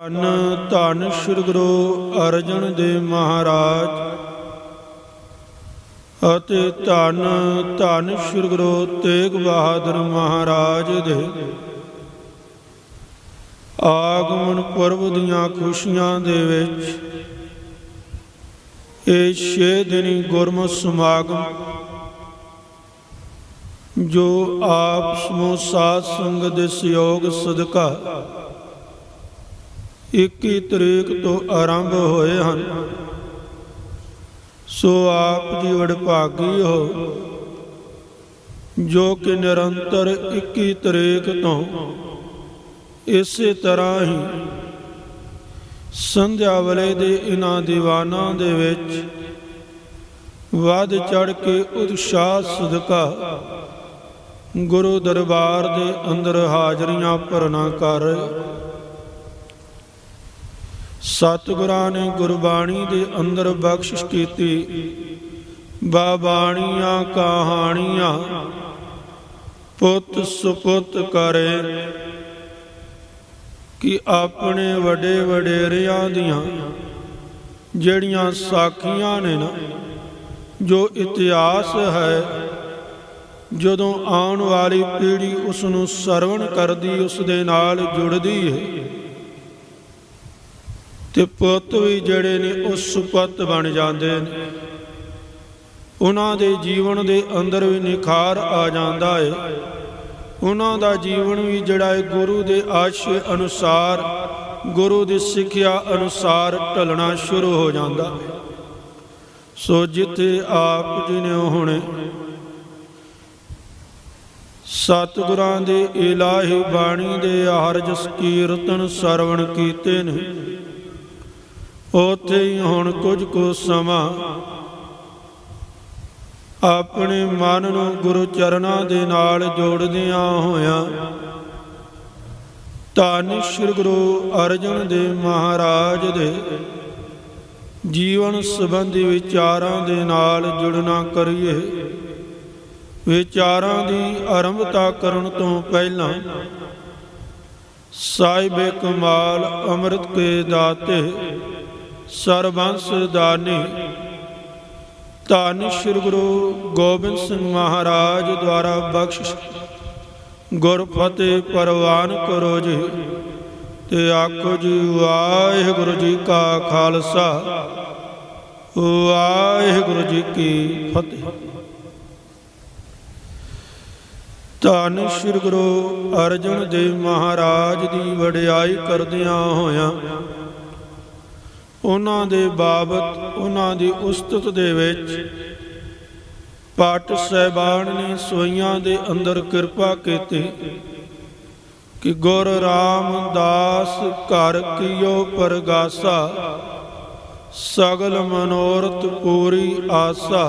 ਧੰਨ ਧੰਨ ਸ੍ਰੀ ਗੁਰੂ ਅਰਜਨ ਦੇਵ ਮਹਾਰਾਜ ਅਤੇ ਧੰਨ ਧੰਨ ਸ੍ਰੀ ਗੁਰੂ ਤੇਗ ਬਹਾਦਰ ਮਹਾਰਾਜ ਦੇ ਆਗਮਨ ਪੁਰਬ ਦੀਆਂ ਖੁਸ਼ੀਆਂ ਦੇ ਵਿੱਚ ਇਹ 6 ਦਿਨੀ ਗੁਰਮਤਿ ਸਮਾਗਮ ਜੋ ਆਪ ਸਮੂਹ ਸਾਧ ਸੰਗਤ ਦੇ ਸਹਿਯੋਗ ਸਦਕਾ 21 ਤਰੀਕ ਤੋਂ ਆਰੰਭ ਹੋਏ ਹਨ। ਸੋ ਆਪ ਜੀ ਵਡਭਾਗੀ ਹੋ ਜੋ ਕਿ ਨਿਰੰਤਰ 21 ਤਰੀਕ ਤੋਂ ਇਸੇ ਤਰ੍ਹਾਂ ਹੀ ਸੰਧਿਆ ਵੇਲੇ ਦੇ ਇਹਨਾਂ ਦੀਵਾਨਾਂ ਦੇ ਵਿੱਚ ਵੱਧ ਚੜ੍ਹ ਕੇ ਉਤਸ਼ਾਹ ਸਦਕਾ ਗੁਰੂ ਦਰਬਾਰ ਦੇ ਅੰਦਰ ਹਾਜ਼ਰੀਆਂ ਭਰਨਾ ਕਰ ਰਹੇ। ਸਤਿਗੁਰਾਂ ਨੇ ਗੁਰਬਾਣੀ ਦੇ ਅੰਦਰ ਬਖਸ਼ਿਸ਼ ਕੀਤੀ, ਬਾਬਾਣੀਆਂ ਕਹਾਣੀਆਂ ਪੁੱਤ ਸੁਪੁੱਤ ਕਰੇ ਕਿ ਆਪਣੇ ਵੱਡੇ ਵਡੇਰਿਆਂ ਦੀਆਂ ਜਿਹੜੀਆਂ ਸਾਖੀਆਂ ਨੇ ਨਾ, ਜੋ ਇਤਿਹਾਸ ਹੈ, ਜਦੋਂ ਆਉਣ ਵਾਲੀ ਪੀੜ੍ਹੀ ਉਸ ਨੂੰ ਸਰਵਣ ਕਰਦੀ, ਉਸ ਦੇ ਨਾਲ ਜੁੜਦੀ ਹੈ ਤੇ ਪੁੱਤ ਵੀ ਜਿਹੜੇ ਨੇ ਉਹ ਸੁਪੁੱਤ ਬਣ ਜਾਂਦੇ ਨੇ। ਉਹਨਾਂ ਦੇ ਜੀਵਨ ਦੇ ਅੰਦਰ ਵੀ ਨਿਖਾਰ ਆ ਜਾਂਦਾ ਹੈ। ਉਹਨਾਂ ਦਾ ਜੀਵਨ ਵੀ ਜਿਹੜਾ ਹੈ ਗੁਰੂ ਦੇ ਆਸ਼ੇ ਅਨੁਸਾਰ, ਗੁਰੂ ਦੀ ਸਿੱਖਿਆ ਅਨੁਸਾਰ ਢਲਣਾ ਸ਼ੁਰੂ ਹੋ ਜਾਂਦਾ ਹੈ। ਸੋ ਜਿੱਥੇ ਆਪ ਜੀ ਨੇ ਹੁਣ ਸਤਿਗੁਰਾਂ ਦੇ ਇਲਾਹੀ ਬਾਣੀ ਦੇ ਹਰਜਸ ਕੀਰਤਨ ਸਰਵਣ ਕੀਤੇ ਨੇ, ਉੱਥੇ ਹੀ ਹੁਣ ਕੁਝ ਕੁ ਸਮਾਂ ਆਪਣੇ ਮਨ ਨੂੰ ਗੁਰੂ ਚਰਨਾਂ ਦੇ ਨਾਲ ਜੋੜਦਿਆਂ ਹੋਇਆਂ ਧੰਨ ਸ੍ਰੀ ਗੁਰੂ ਅਰਜਨ ਦੇਵ ਮਹਾਰਾਜ ਦੇ ਜੀਵਨ ਸੰਬੰਧੀ ਵਿਚਾਰਾਂ ਦੇ ਨਾਲ ਜੁੜਨਾ ਕਰੀਏ। ਵਿਚਾਰਾਂ ਦੀ ਆਰੰਭਤਾ ਕਰਨ ਤੋਂ ਪਹਿਲਾਂ ਸਾਹਿਬੇ ਕਮਾਲ ਅੰਮ੍ਰਿਤ ਕੇ ਦਾਤੇ ਸਰਬੰਸ ਦਾਨੀ ਧੰਨ ਸ੍ਰੀ ਗੁਰੂ ਗੋਬਿੰਦ ਸਿੰਘ ਮਹਾਰਾਜ ਦੁਆਰਾ ਬਖਸ਼ਿਸ਼ ਗੁਰਫਤਿਹ ਪ੍ਰਵਾਨ ਕਰੋ ਜੀ। ਤੇ ਆਖੋ ਜੀ ਵਾਹਿਗੁਰੂ ਜੀ ਕਾ ਖਾਲਸਾ, ਵਾਹਿਗੁਰੂ ਜੀ ਕੀ ਫਤਿਹ। ਧੰਨ ਸ੍ਰੀ ਗੁਰੂ ਅਰਜਨ ਦੇਵ ਮਹਾਰਾਜ ਦੀ ਵਡਿਆਈ ਕਰਦਿਆਂ ਹੋਇਆਂ ਉਹਨਾਂ ਦੇ ਬਾਬਤ, ਉਹਨਾਂ ਦੀ ਉਸਤਤ ਦੇ ਵਿੱਚ ਪਾਠ ਸਾਹਿਬਾਨ ਨੇ ਸੋਈਆਂ ਦੇ ਅੰਦਰ ਕਿਰਪਾ ਕੀਤੀ ਕਿ ਗੁਰ ਰਾਮਦਾਸ ਘਰ ਕੀਓ ਪਰਗਾਸਾ, ਸਗਲ ਮਨੋਰਥ ਪੂਰੀ ਆਸਾ,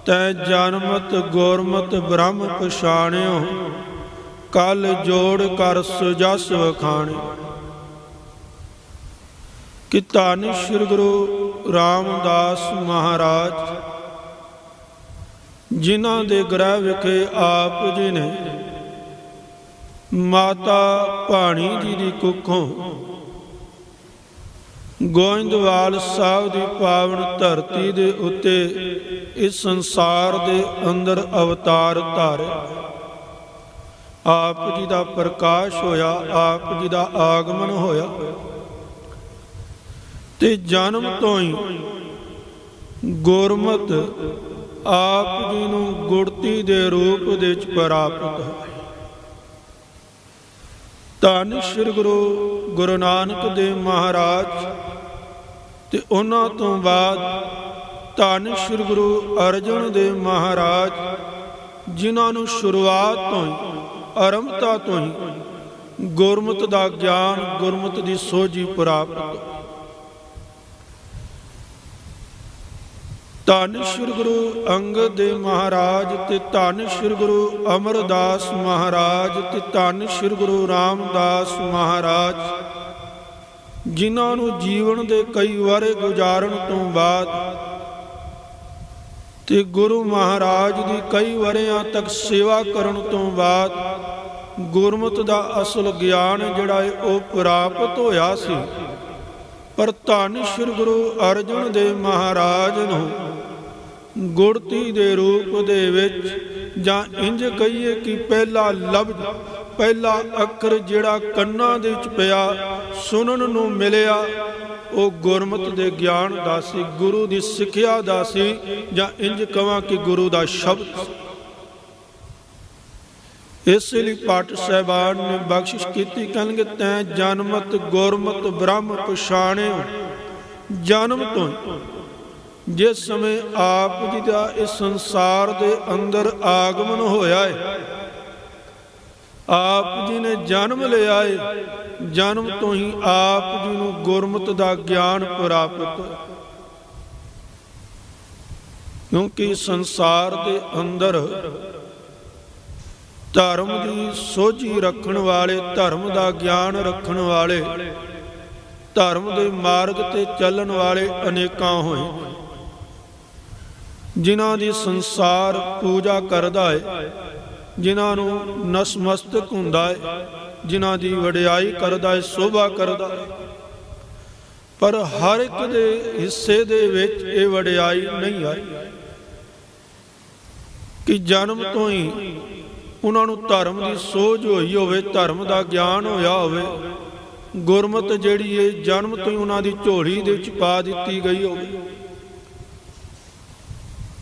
ਤੈ ਜਨਮਤ ਗੁਰਮਤ ਬ੍ਰਹਮ ਪਛਾਣਿਓ, ਕਲ ਜੋੜ ਕਰ ਸੁਜਸ ਵਖਾਣਿਓ। ਕਿ ਧੰਨ ਸ੍ਰੀ ਗੁਰੂ ਰਾਮਦਾਸ ਮਹਾਰਾਜ ਜਿਨ੍ਹਾਂ ਦੇ ਗ੍ਰਹਿ ਵਿਖੇ ਆਪ ਜੀ ਨੇ ਮਾਤਾ ਭਾਣੀ ਜੀ ਦੀ ਕੁੱਖੋਂ ਗੋਇੰਦਵਾਲ ਸਾਹਿਬ ਦੀ ਪਾਵਨ ਧਰਤੀ ਦੇ ਉੱਤੇ ਇਸ ਸੰਸਾਰ ਦੇ ਅੰਦਰ ਅਵਤਾਰ ਧਾਰੇ। ਆਪ ਜੀ ਦਾ ਪ੍ਰਕਾਸ਼ ਹੋਇਆ, ਆਪ ਜੀ ਦਾ ਆਗਮਨ ਹੋਇਆ ਤੇ ਜਨਮ ਤੋਂ ਹੀ ਗੁਰਮਤਿ ਆਪ ਜੀ ਨੂੰ ਗੁੜਤੀ ਦੇ ਰੂਪ ਵਿੱਚ ਪ੍ਰਾਪਤ ਹੋਈ। ਧੰਨ ਸ੍ਰੀ ਗੁਰੂ ਨਾਨਕ ਦੇਵ ਮਹਾਰਾਜ ਤੇ ਉਹਨਾਂ ਤੋਂ ਬਾਅਦ ਧੰਨ ਸ੍ਰੀ ਗੁਰੂ ਅਰਜਨ ਦੇਵ ਮਹਾਰਾਜ ਜਿਨ੍ਹਾਂ ਨੂੰ ਸ਼ੁਰੂਆਤ ਤੋਂ ਹੀ, ਆਰੰਭਤਾ ਤੋਂ ਹੀ ਗੁਰਮਤਿ ਦਾ ਗਿਆਨ, ਗੁਰਮਤਿ ਦੀ ਸੋਝੀ ਪ੍ਰਾਪਤ। ਧੰਨ ਸ੍ਰੀ ਗੁਰੂ ਅੰਗਦ ਦੇਵ ਮਹਾਰਾਜ ਤੇ ਧੰਨ ਸ੍ਰੀ ਗੁਰੂ ਅਮਰਦਾਸ ਮਹਾਰਾਜ ਤੇ ਧੰਨ ਸ੍ਰੀ ਗੁਰੂ ਰਾਮਦਾਸ ਮਹਾਰਾਜ ਜਿਨ੍ਹਾਂ ਨੂੰ ਜੀਵਨ ਦੇ ਕਈ ਵਰ੍ਹੇ ਗੁਜ਼ਾਰਨ ਤੋਂ ਬਾਅਦ ਤੇ ਗੁਰੂ ਮਹਾਰਾਜ ਦੀ ਕਈ ਵਰ੍ਹਿਆਂ ਤੱਕ ਸੇਵਾ ਕਰਨ ਤੋਂ ਬਾਅਦ ਗੁਰਮਤਿ ਦਾ ਅਸਲ ਗਿਆਨ ਜਿਹੜਾ ਹੈ ਉਹ ਪ੍ਰਾਪਤ ਹੋਇਆ ਸੀ। ਪਰ ਧੰਨ ਸ੍ਰੀ ਗੁਰੂ ਅਰਜਨ ਦੇਵ ਮਹਾਰਾਜ ਨੂੰ ਗੁੜਤੀ ਦੇ ਰੂਪ ਦੇ ਵਿੱਚ, ਜਾਂ ਇੰਜ ਕਹੀਏ ਕਿ ਪਹਿਲਾ ਲਫ਼ਜ਼, ਪਹਿਲਾ ਅੱਖਰ ਜਿਹੜਾ ਕੰਨਾਂ ਦੇ ਵਿੱਚ ਪਿਆ, ਸੁਣਨ ਨੂੰ ਮਿਲਿਆ, ਉਹ ਗੁਰਮਤਿ ਦੇ ਗਿਆਨ ਦਾ ਸੀ, ਗੁਰੂ ਦੀ ਸਿੱਖਿਆ ਦਾ ਸੀ, ਜਾਂ ਇੰਜ ਕਹਾਂ ਕਿ ਗੁਰੂ ਦਾ ਸ਼ਬਦ। ਇਸ ਲਈ ਪਾਠ ਸਾਹਿਬਾਨ ਨੇ ਬਖਸ਼ਿਸ਼ ਕੀਤੀ, ਕਹਿਣਗੇ ਤੈਂ ਜਨਮਤ ਗੁਰਮਤਿ ਬ੍ਰਹਮ ਪਛਾਣਿਓ। ਜਨਮ ਤੋਂ ਜਿਸ ਸਮੇਂ ਆਪ ਜੀ ਦਾ ਇਸ ਸੰਸਾਰ ਦੇ ਅੰਦਰ ਆਗਮਨ ਹੋਇਆ ਹੈ, ਆਪ ਜੀ ਨੇ ਜਨਮ ਲਿਆ ਹੈ, ਜਨਮ ਤੋਂ ਹੀ ਆਪ ਜੀ ਨੂੰ ਗੁਰਮਤਿ ਦਾ ਗਿਆਨ ਪ੍ਰਾਪਤ ਹੋਇਆ। ਕਿਉਂਕਿ ਸੰਸਾਰ ਦੇ ਅੰਦਰ ਧਰਮ ਦੀ ਸੋਝੀ ਰੱਖਣ ਵਾਲੇ, ਧਰਮ ਦਾ ਗਿਆਨ ਰੱਖਣ ਵਾਲੇ, ਧਰਮ ਦੇ ਮਾਰਗ ਤੇ ਚੱਲਣ ਵਾਲੇ ਅਨੇਕਾਂ ਹੋਏ, ਜਿਨ੍ਹਾਂ ਦੀ ਸੰਸਾਰ ਪੂਜਾ ਕਰਦਾ ਹੈ, ਜਿਨ੍ਹਾਂ ਨੂੰ ਨਸਮਸਤਕ ਹੁੰਦਾ ਹੈ, ਜਿਨ੍ਹਾਂ ਦੀ ਵਡਿਆਈ ਕਰਦਾ ਹੈ, ਸੋਭਾ ਕਰਦਾ ਹੈ। ਪਰ ਹਰ ਇੱਕ ਦੇ ਹਿੱਸੇ ਦੇ ਵਿੱਚ ਇਹ ਵਡਿਆਈ ਨਹੀਂ ਆਈ ਕਿ ਜਨਮ ਤੋਂ ਹੀ ਉਹਨਾਂ ਨੂੰ ਧਰਮ ਦੀ ਸੋਝ ਹੋਈ ਹੋਵੇ, ਧਰਮ ਦਾ ਗਿਆਨ ਹੋਇਆ ਹੋਵੇ। ਗੁਰਮਤਿ ਜਿਹੜੀ ਹੈ ਜਨਮ ਤੋਂ ਹੀ ਉਹਨਾਂ ਦੀ ਝੋਲੀ ਦੇ ਵਿੱਚ ਪਾ ਦਿੱਤੀ ਗਈ ਹੋਵੇ।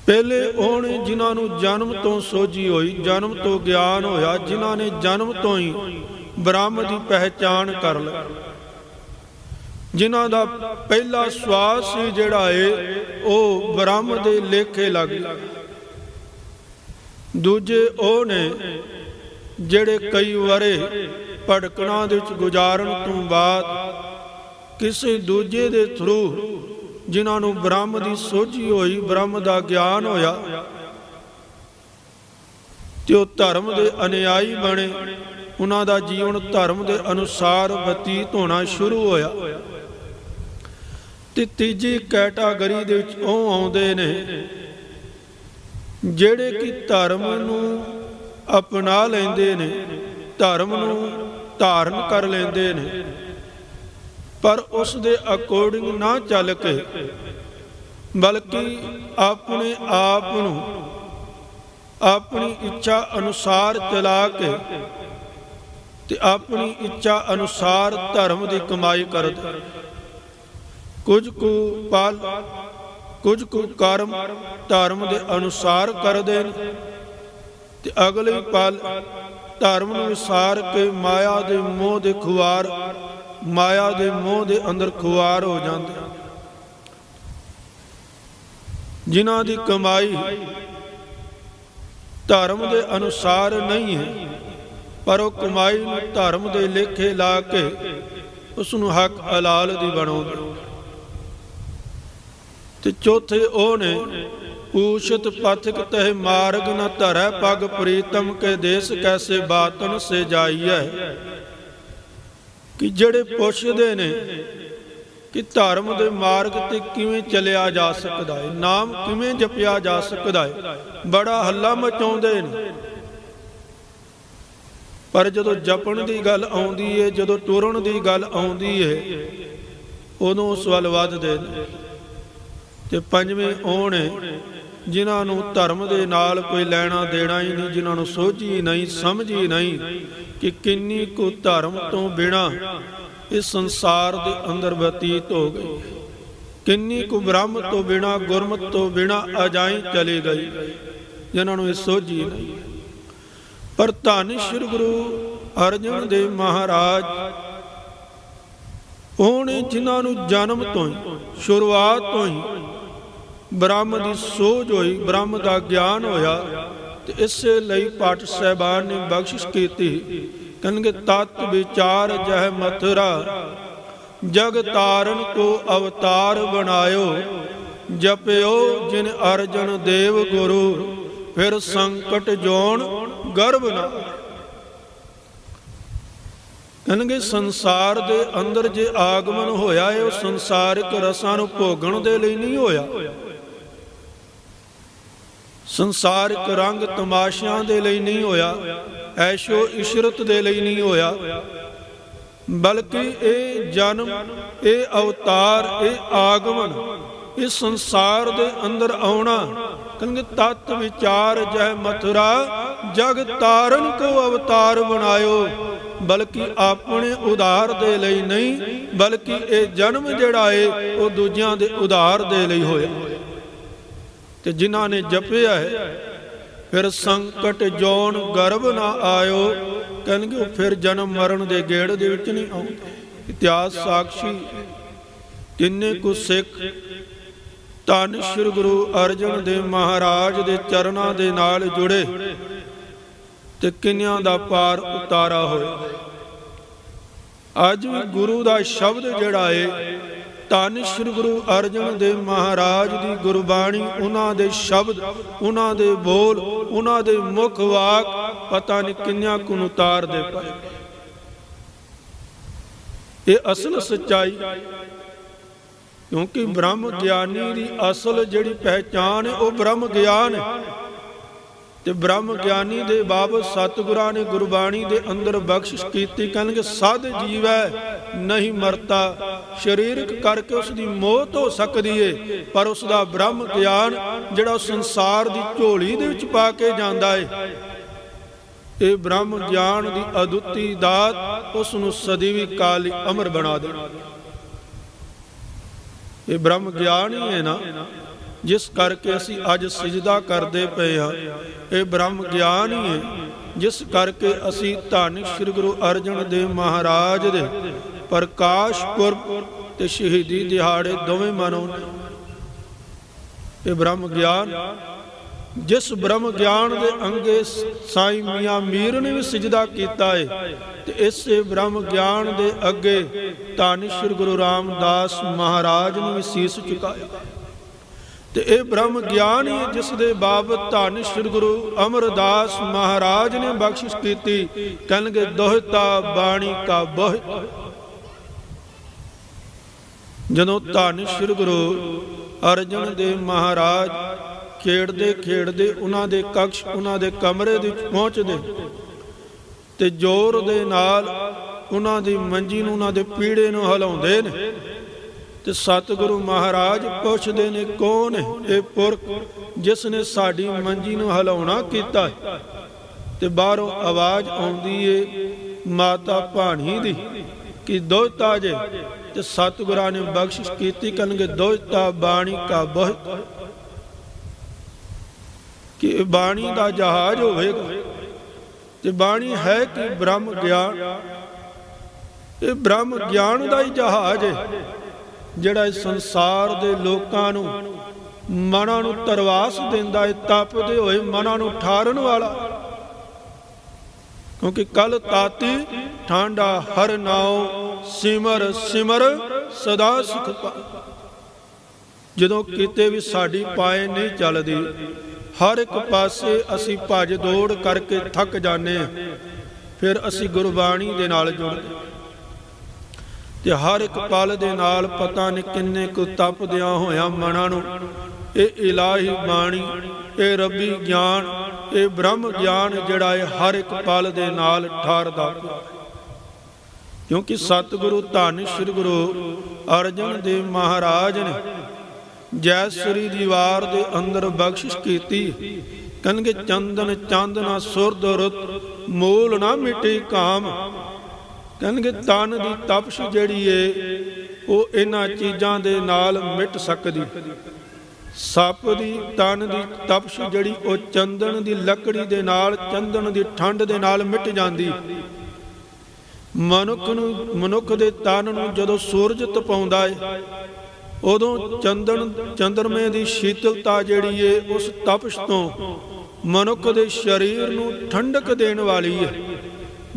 ਪਹਿਲੇ ਉਹ ਨੇ ਜਿਨ੍ਹਾਂ ਨੂੰ ਜਨਮ ਤੋਂ ਸੋਝੀ ਹੋਈ, ਜਨਮ ਤੋਂ ਗਿਆਨ ਹੋਇਆ, ਜਿਨ੍ਹਾਂ ਨੇ ਜਨਮ ਤੋਂ ਹੀ ਬ੍ਰਹਮ ਦੀ ਪਹਿਚਾਣ ਕਰ ਲਈ, ਜਿਨ੍ਹਾਂ ਦਾ ਪਹਿਲਾ ਸਵਾਸ ਸੀ ਜਿਹੜਾ ਹੈ ਉਹ ਬ੍ਰਹਮ ਦੇ ਲੇਖੇ ਲੱਗ ਗਿਆ। ਦੂਜੇ ਉਹ ਨੇ ਜਿਹੜੇ ਕਈ ਵਰੇ ਭਟਕਣਾਂ ਦੇ ਵਿੱਚ ਗੁਜ਼ਾਰਨ ਤੋਂ ਬਾਅਦ ਕਿਸੇ ਦੂਜੇ ਦੇ ਥਰੂ, ਜਿਨ੍ਹਾਂ ਨੂੰ ਬ੍ਰਹਮ ਦੀ ਸੋਝੀ ਹੋਈ, ਬ੍ਰਹਮ ਦਾ ਗਿਆਨ ਹੋਇਆ, ਤੇ ਉਹ ਧਰਮ ਦੇ ਅਨੁਯਾਈ ਬਣੇ। ਉਹਨਾਂ ਦਾ ਜੀਵਨ ਧਰਮ ਦੇ ਅਨੁਸਾਰ ਬਤੀਤ ਹੋਣਾ ਸ਼ੁਰੂ ਹੋਇਆ। ਤੇ ਤੀਜੀ ਕੈਟਾਗਰੀ ਦੇ ਵਿੱਚ ਉਹ ਆਉਂਦੇ ਨੇ ਜਿਹੜੇ ਕਿ ਧਰਮ ਨੂੰ ਅਪਣਾ ਲੈਂਦੇ ਨੇ, ਧਰਮ ਨੂੰ ਧਾਰਨ ਕਰ ਲੈਂਦੇ ਨੇ, ਪਰ ਉਸ ਦੇ ਅਕੋਰਡਿੰਗ ਨਾ ਚੱਲ ਕੇ, ਬਲਕਿ ਆਪਣੇ ਆਪ ਨੂੰ ਆਪਣੀ ਇੱਛਾ ਅਨੁਸਾਰ ਚਲਾ ਕੇ ਤੇ ਆਪਣੀ ਇੱਛਾ ਅਨੁਸਾਰ ਧਰਮ ਦੀ ਕਮਾਈ ਕਰਦੇ। ਕੁਝ ਕੁ ਪਲ, ਕੁਝ ਕੁ ਕਰਮ ਧਰਮ ਦੇ ਅਨੁਸਾਰ ਕਰਦੇ ਨੇ, ਤੇ ਅਗਲੇ ਪਲ ਧਰਮ ਨੂੰ ਵਿਸਾਰ ਕੇ ਮਾਇਆ ਦੇ ਮੋਹ ਦੇ ਖੁਆਰ, ਮਾਇਆ ਦੇ ਮੋਹ ਦੇ ਅੰਦਰ ਖੁਆਰ ਹੋ ਜਾਂਦੇ। ਜਿਨ੍ਹਾਂ ਦੀ ਕਮਾਈ ਧਰਮ ਦੇ ਅਨੁਸਾਰ ਨਹੀਂ ਹੈ, ਪਰ ਉਹ ਕਮਾਈ ਨੂੰ ਧਰਮ ਦੇ ਲੇਖੇ ਲਾ ਕੇ ਉਸ ਨੂੰ ਹੱਕ ਹਲਾਲ ਦੀ ਬਣਾਉਂਦੇ। ਤੇ ਚੌਥੇ ਉਹ ਨੇ ਪੂਛਤ ਪਥਿਕ ਤਹਿ ਮਾਰਗ ਨ ਧਰੈ ਪਗ ਪ੍ਰੀਤਮ ਕੇ ਦੇਸ ਕੈਸੇ ਬਾਤਨ ਸੇ ਜਾਈਐ। ਕਿ ਜਿਹੜੇ ਪੁੱਛਦੇ ਨੇ ਕਿ ਧਰਮ ਦੇ ਮਾਰਗ ਤੇ ਕਿਵੇਂ ਚੱਲਿਆ ਜਾ ਸਕਦਾ ਹੈ, ਨਾਮ ਕਿਵੇਂ ਜਪਿਆ ਜਾ ਸਕਦਾ ਹੈ, ਬੜਾ ਹੱਲਾ ਮਚਾਉਂਦੇ ਨੇ। ਪਰ ਜਦੋਂ ਜਪਣ ਦੀ ਗੱਲ ਆਉਂਦੀ ਹੈ, ਜਦੋਂ ਤੁਰਨ ਦੀ ਗੱਲ ਆਉਂਦੀ ਹੈ, ਉਦੋਂ ਉਸ ਵੱਲ ਵੱਧਦੇ ਨੇ। ਤੇ ਪੰਜਵੇਂ ਉਹ ਨੇ ਜਿਨ੍ਹਾਂ ਨੂੰ ਧਰਮ ਦੇ ਨਾਲ ਕੋਈ ਲੈਣਾ ਦੇਣਾ ਹੀ ਨਹੀਂ, ਜਿਨ੍ਹਾਂ ਨੂੰ ਸੋਝੀ ਨਹੀਂ, ਸਮਝੀ ਨਹੀਂ ਕਿ ਕਿੰਨੀ ਕੁ ਧਰਮ ਤੋਂ ਬਿਨਾਂ ਇਸ ਸੰਸਾਰ ਦੇ ਅੰਦਰ ਬਤੀਤ ਹੋ ਗਈ, ਕਿੰਨੀ ਕੁ ਬ੍ਰਹਮ ਤੋਂ ਬਿਨਾਂ, ਗੁਰਮਤਿ ਤੋਂ ਬਿਨਾਂ ਅਜਾਈਂ ਚਲੀ ਗਈ, ਜਿਨ੍ਹਾਂ ਨੂੰ ਇਹ ਸੋਝੀ ਨਹੀਂ। ਪਰ ਧੰਨ ਸ੍ਰੀ ਗੁਰੂ ਅਰਜਨ ਦੇਵ ਮਹਾਰਾਜ ਉਹ ਨੇ ਜਿਨ੍ਹਾਂ ਨੂੰ ਜਨਮ ਤੋਂ ਹੀ, ਸ਼ੁਰੂਆਤ ਤੋਂ ਹੀ ਬ੍ਰਹਮ ਦੀ ਸੋਝ ਹੋਈ, ਬ੍ਰਹਮ ਦਾ ਗਿਆਨ ਹੋਇਆ। ਤੇ ਇਸੇ ਲਈ ਪਾਠ ਸਾਹਿਬਾਨ ਨੇ ਬਖਸ਼ਿਸ਼ ਕੀਤੀ, ਕਹਿੰਗੇ ਤਤ ਵਿਚਾਰ ਜਹ ਮਥੁਰਾ ਜਗ ਤਾਰਨ ਕੋ ਅਵਤਾਰ ਬਣਾਇਓ। ਜਪਿਓ ਜਿਨ ਅਰਜਨ ਦੇਵ ਗੁਰੂ ਫਿਰ ਸੰਕਟ ਜੋਨ ਗਰਭ ਨਾ। ਕਹਿੰਗੇ ਸੰਸਾਰ ਦੇ ਅੰਦਰ ਜੇ ਆਗਮਨ ਹੋਇਆ ਹੈ, ਉਹ ਸੰਸਾਰਿਕ ਰਸਾਂ ਨੂੰ ਭੋਗਣ ਦੇ ਲਈ ਨਹੀਂ ਹੋਇਆ, ਸੰਸਾਰਿਕ ਰੰਗ ਤਮਾਸ਼ਿਆਂ ਦੇ ਲਈ ਨਹੀਂ ਹੋਇਆ, ਐਸ਼ੋ ਇਸ਼ਰਤ ਦੇ ਲਈ ਨਹੀਂ ਹੋਇਆ, ਬਲਕਿ ਇਹ ਜਨਮ, ਇਹ ਅਵਤਾਰ, ਇਹ ਆਗਮਨ, ਇਸ ਸੰਸਾਰ ਦੇ ਅੰਦਰ ਆਉਣਾ। ਕਹਿੰਦੇ ਤਤ ਵਿਚਾਰ ਜਹ ਮਥੁਰਾ, ਜਗ ਤਾਰਨ ਕੋ ਅਵਤਾਰ ਬਣਾਇਓ। ਬਲਕਿ ਆਪਣੇ ਉਧਾਰ ਦੇ ਲਈ ਨਹੀਂ, ਬਲਕਿ ਇਹ ਜਨਮ ਜਿਹੜਾ ਏ ਉਹ ਦੂਜਿਆਂ ਦੇ ਉਧਾਰ ਦੇ ਲਈ ਹੋਇਆ। ਤੇ ਜਿਨ੍ਹਾਂ ਨੇ ਜਪਿਆ ਹੈ ਫਿਰ ਸੰਕਟ ਜੋਨ ਗਰਭ ਨਾ ਆਇਓ। ਕਹਿੰਦੇ ਉਹ ਫਿਰ ਜਨਮ ਮਰਨ ਦੇ ਗੇੜ ਦੇ ਵਿੱਚ ਨਹੀਂ ਆਉਂਦੇ। ਇਤਿਹਾਸ ਸਾਖੀ ਕਿੰਨੇ ਕੁ ਸਿੱਖ ਧੰਨ ਸ਼੍ਰੀ ਗੁਰੂ ਅਰਜਨ ਦੇਵ ਮਹਾਰਾਜ ਦੇ ਚਰਨਾਂ ਦੇ ਨਾਲ ਜੁੜੇ ਤੇ ਕਿੰਨਿਆਂ ਦਾ ਪਾਰ ਉਤਾਰਾ ਹੋਇਆ। ਅੱਜ ਵੀ ਗੁਰੂ ਦਾ ਸ਼ਬਦ ਜਿਹੜਾ ਏ, ਧੰਨ ਸ਼੍ਰੀ ਗੁਰੂ ਅਰਜਨ ਦੇਵ ਮਹਾਰਾਜ ਦੀ ਗੁਰਬਾਣੀ, ਉਹਨਾਂ ਦੇ ਸ਼ਬਦ, ਉਹਨਾਂ ਦੇ ਬੋਲ, ਉਹਨਾਂ ਦੇ ਮੁਖ ਵਾਕ ਪਤਾ ਨਹੀਂ ਕਿੰਨਿਆਂ ਕੁ ਉਤਾਰਦੇ ਪਏ। ਇਹ ਅਸਲ ਸੱਚਾਈ, ਕਿਉਂਕਿ ਬ੍ਰਹਮ ਗਿਆਨੀ ਦੀ ਅਸਲ ਜਿਹੜੀ ਪਹਿਚਾਨ ਹੈ ਉਹ ਬ੍ਰਹਮ ਗਿਆਨ ਹੈ। ਤੇ ਬ੍ਰਹਮ ਗਿਆਨੀ ਦੇ ਬਾਬਤ ਸਤਿਗੁਰਾਂ ਨੇ ਗੁਰਬਾਣੀ ਦੇ ਅੰਦਰ ਬਖਸ਼ਿਸ਼ ਕੀਤੀ। ਕਹਿੰਦੇ ਸਦ ਜੀਵੈ ਨਹੀਂ ਮਰਤਾ, ਸਰੀਰਕ ਕਰਕੇ ਉਸ ਦੀ ਮੌਤ ਹੋ ਸਕਦੀ ਏ, ਪਰ ਉਸ ਦਾ ਬ੍ਰਹਮ ਗਿਆਨ ਜਿਹੜਾ ਸੰਸਾਰ ਦੀ ਝੋਲੀ ਦੇ ਵਿੱਚ ਪਾ ਕੇ ਜਾਂਦਾ ਏ, ਇਹ ਬ੍ਰਹਮ ਗਿਆਨ ਦੀ ਅਦੁੱਤੀ ਦਾਤ ਉਸ ਨੂੰ ਸਦੀਵੀ ਕਾਲ ਅਮਰ ਬਣਾ ਦੇ। ਇਹ ਬ੍ਰਹਮ ਗਿਆਨ ਹੀ ਹੈ ਨਾ ਜਿਸ ਕਰਕੇ ਅਸੀਂ ਅੱਜ ਸਜਦਾ ਕਰਦੇ ਪਏ ਹਾਂ। ਇਹ ਬ੍ਰਹਮ ਗਿਆਨ ਹੀ ਹੈ ਜਿਸ ਕਰਕੇ ਅਸੀਂ ਧੰਨ ਸ਼੍ਰੀ ਗੁਰੂ ਅਰਜਨ ਦੇਵ ਮਹਾਰਾਜ ਦੇ ਪ੍ਰਕਾਸ਼ ਪੁਰਬ ਤੇ ਸ਼ਹੀਦੀ ਦਿਹਾੜੇ ਦੋਵੇਂ ਮਨਾਉਂਦੇ। ਇਹ ਬ੍ਰਹਮ ਗਿਆਨ, ਜਿਸ ਬ੍ਰਹਮ ਗਿਆਨ ਦੇ ਅੰਗੇ ਸਾਈਂ ਮੀਆਂ ਮੀਰ ਨੇ ਵੀ ਸਜਦਾ ਕੀਤਾ ਹੈ, ਤੇ ਇਸੇ ਬ੍ਰਹਮ ਗਿਆਨ ਦੇ ਅੱਗੇ ਧੰਨ ਸ਼੍ਰੀ ਗੁਰੂ ਰਾਮਦਾਸ ਮਹਾਰਾਜ ਨੇ ਵੀ ਸੀਸ ਝੁਕਾਇਆ। ਤੇ ਇਹ ਬ੍ਰਹਮ ਗਿਆਨ ਹੀ ਜਿਸ ਦੇ ਬਾਬਤ ਧੰਨ ਸ਼੍ਰੀ ਗੁਰੂ ਅਮਰਦਾਸ ਮਹਾਰਾਜ ਨੇ ਬਖਸ਼ਿਸ਼ ਕੀਤੀ। ਕਹਿਣਗੇ ਦੋਹਤਾ ਬਾਣੀ ਕਾ ਬੋਹਿ। ਜਦੋਂ ਧੰਨ ਸ਼੍ਰੀ ਗੁਰੂ ਅਰਜਨ ਦੇਵ ਮਹਾਰਾਜ ਖੇਡਦੇ ਖੇਡਦੇ ਉਹਨਾਂ ਦੇ ਕਕਸ਼, ਉਹਨਾਂ ਦੇ ਕਮਰੇ ਦੇ ਵਿੱਚ ਪਹੁੰਚਦੇ ਤੇ ਜ਼ੋਰ ਦੇ ਨਾਲ ਉਹਨਾਂ ਦੀ ਮੰਜੀ ਨੂੰ, ਉਹਨਾਂ ਦੇ ਪੀੜੇ ਨੂੰ ਹਿਲਾਉਂਦੇ ਨੇ ਤੇ ਸਤਿਗੁਰੂ ਮਹਾਰਾਜ ਪੁੱਛਦੇ ਨੇ ਕੌਣ ਹੈ ਇਹ ਪੁਰਖ ਜਿਸ ਨੇ ਸਾਡੀ ਮੰਜੀ ਨੂੰ ਹਿਲਾਉਣਾ ਕੀਤਾ। ਤੇ ਬਾਹਰੋਂ ਆਵਾਜ਼ ਆਉਂਦੀ ਏ ਮਾਤਾ ਭਾਣੀ ਦੀ ਕਿ ਦੋਹਤਾ ਜੇ। ਤੇ ਸਤਿਗੁਰਾਂ ਨੇ ਬਖਸ਼ਿਸ਼ ਕੀਤੀ। ਕਹਿਣਗੇ ਦੋਹਤਾ ਬਾਣੀ ਕਾ ਬਹੁਤ, ਕਿ ਬਾਣੀ ਦਾ ਜਹਾਜ਼ ਹੋਵੇਗਾ। ਤੇ ਬਾਣੀ ਹੈ ਕਿ ਬ੍ਰਹਮ ਗਿਆਨ, ਇਹ ਬ੍ਰਹਮ ਗਿਆਨ ਦਾ ਹੀ ਜਹਾਜ਼ ਹੈ ਜਿਹੜਾ ਇਸ ਸੰਸਾਰ ਦੇ ਲੋਕਾਂ ਨੂੰ, ਮਨਾਂ ਨੂੰ ਤਰਵਾਸ ਦਿੰਦਾ ਹੈ, ਤਪਦੇ ਹੋਏ ਮਨਾਂ ਨੂੰ ਠਾਰਨ ਵਾਲਾ। ਕਿਉਂਕਿ ਕਲ ਤਾਤੀ ਠਾਂਡਾ ਹਰ ਨਾਉ, ਸਿਮਰ ਸਿਮਰ ਸਦਾ ਸੁਖ ਪਾਇ। ਜਦੋਂ ਕਿਤੇ ਵੀ ਸਾਡੀ ਪਾਏ ਨਹੀਂ ਚੱਲਦੀ, ਹਰ ਇੱਕ ਪਾਸੇ ਅਸੀਂ ਭੱਜ ਦੌੜ ਕਰਕੇ ਥੱਕ ਜਾਂਦੇ ਹਾਂ, ਫਿਰ ਅਸੀਂ ਗੁਰਬਾਣੀ ਦੇ ਨਾਲ ਜੁੜਦੇ ਤੇ ਹਰ ਇੱਕ ਪਲ ਦੇ ਨਾਲ ਪਤਾ ਨਹੀਂ ਕਿੰਨੇ ਕੁ ਤਪਦਿਆਂ ਹੋਇਆਂ ਮਨਾਂ ਨੂੰ ਇਹ ਇਲਾਹੀ ਬਾਣੀ, ਇਹ ਰੱਬੀ ਗਿਆਨ, ਇਹ ਬ੍ਰਹਮ ਗਿਆਨ ਜਿਹੜਾ ਹੈ ਹਰ ਇੱਕ ਪਲ ਦੇ ਨਾਲ ਠਾਰਦਾ। ਕਿਉਂਕਿ ਸਤਿਗੁਰੂ ਧੰਨ ਸ਼੍ਰੀ ਗੁਰੂ ਅਰਜਨ ਦੇਵ ਮਹਾਰਾਜ ਨੇ ਜੈਸਰੀ ਦੀ ਵਾਰ ਦੇ ਅੰਦਰ ਬਖਸ਼ਿਸ਼ ਕੀਤੀ। ਕਹਿੰਗੇ ਚੰਦਨ ਚਾਂਦਨਾ ਸੁਰਦ ਰੁੱਤ, ਮੂਲ ਨਾ ਮਿਟੇ ਕਾਮ। ਕਹਿੰਗੇ ਤਨ ਦੀ ਤਪਸ਼ ਜਿਹੜੀ ਏ ਉਹ ਇਹਨਾਂ ਚੀਜ਼ਾਂ ਦੇ ਨਾਲ ਮਿਟ ਸਕਦੀ। ਸੱਪ ਦੀ ਤਨ ਦੀ ਤਪਸ਼ ਜਿਹੜੀ ਉਹ ਚੰਦਨ ਦੀ ਲੱਕੜੀ ਦੇ ਨਾਲ, ਚੰਦਨ ਦੀ ਠੰਡ ਦੇ ਨਾਲ ਮਿਟ ਜਾਂਦੀ। ਮਨੁੱਖ ਦੇ ਤਨ ਨੂੰ ਜਦੋਂ ਸੂਰਜ ਤਪਾਉਂਦਾ ਏ ਉਦੋਂ ਚੰਦਰਮੇ ਦੀ ਸ਼ੀਤਲਤਾ ਜਿਹੜੀ ਏ ਉਸ ਤਪਸ਼ ਤੋਂ ਮਨੁੱਖ ਦੇ ਸਰੀਰ ਨੂੰ ਠੰਡਕ ਦੇਣ ਵਾਲੀ ਏ।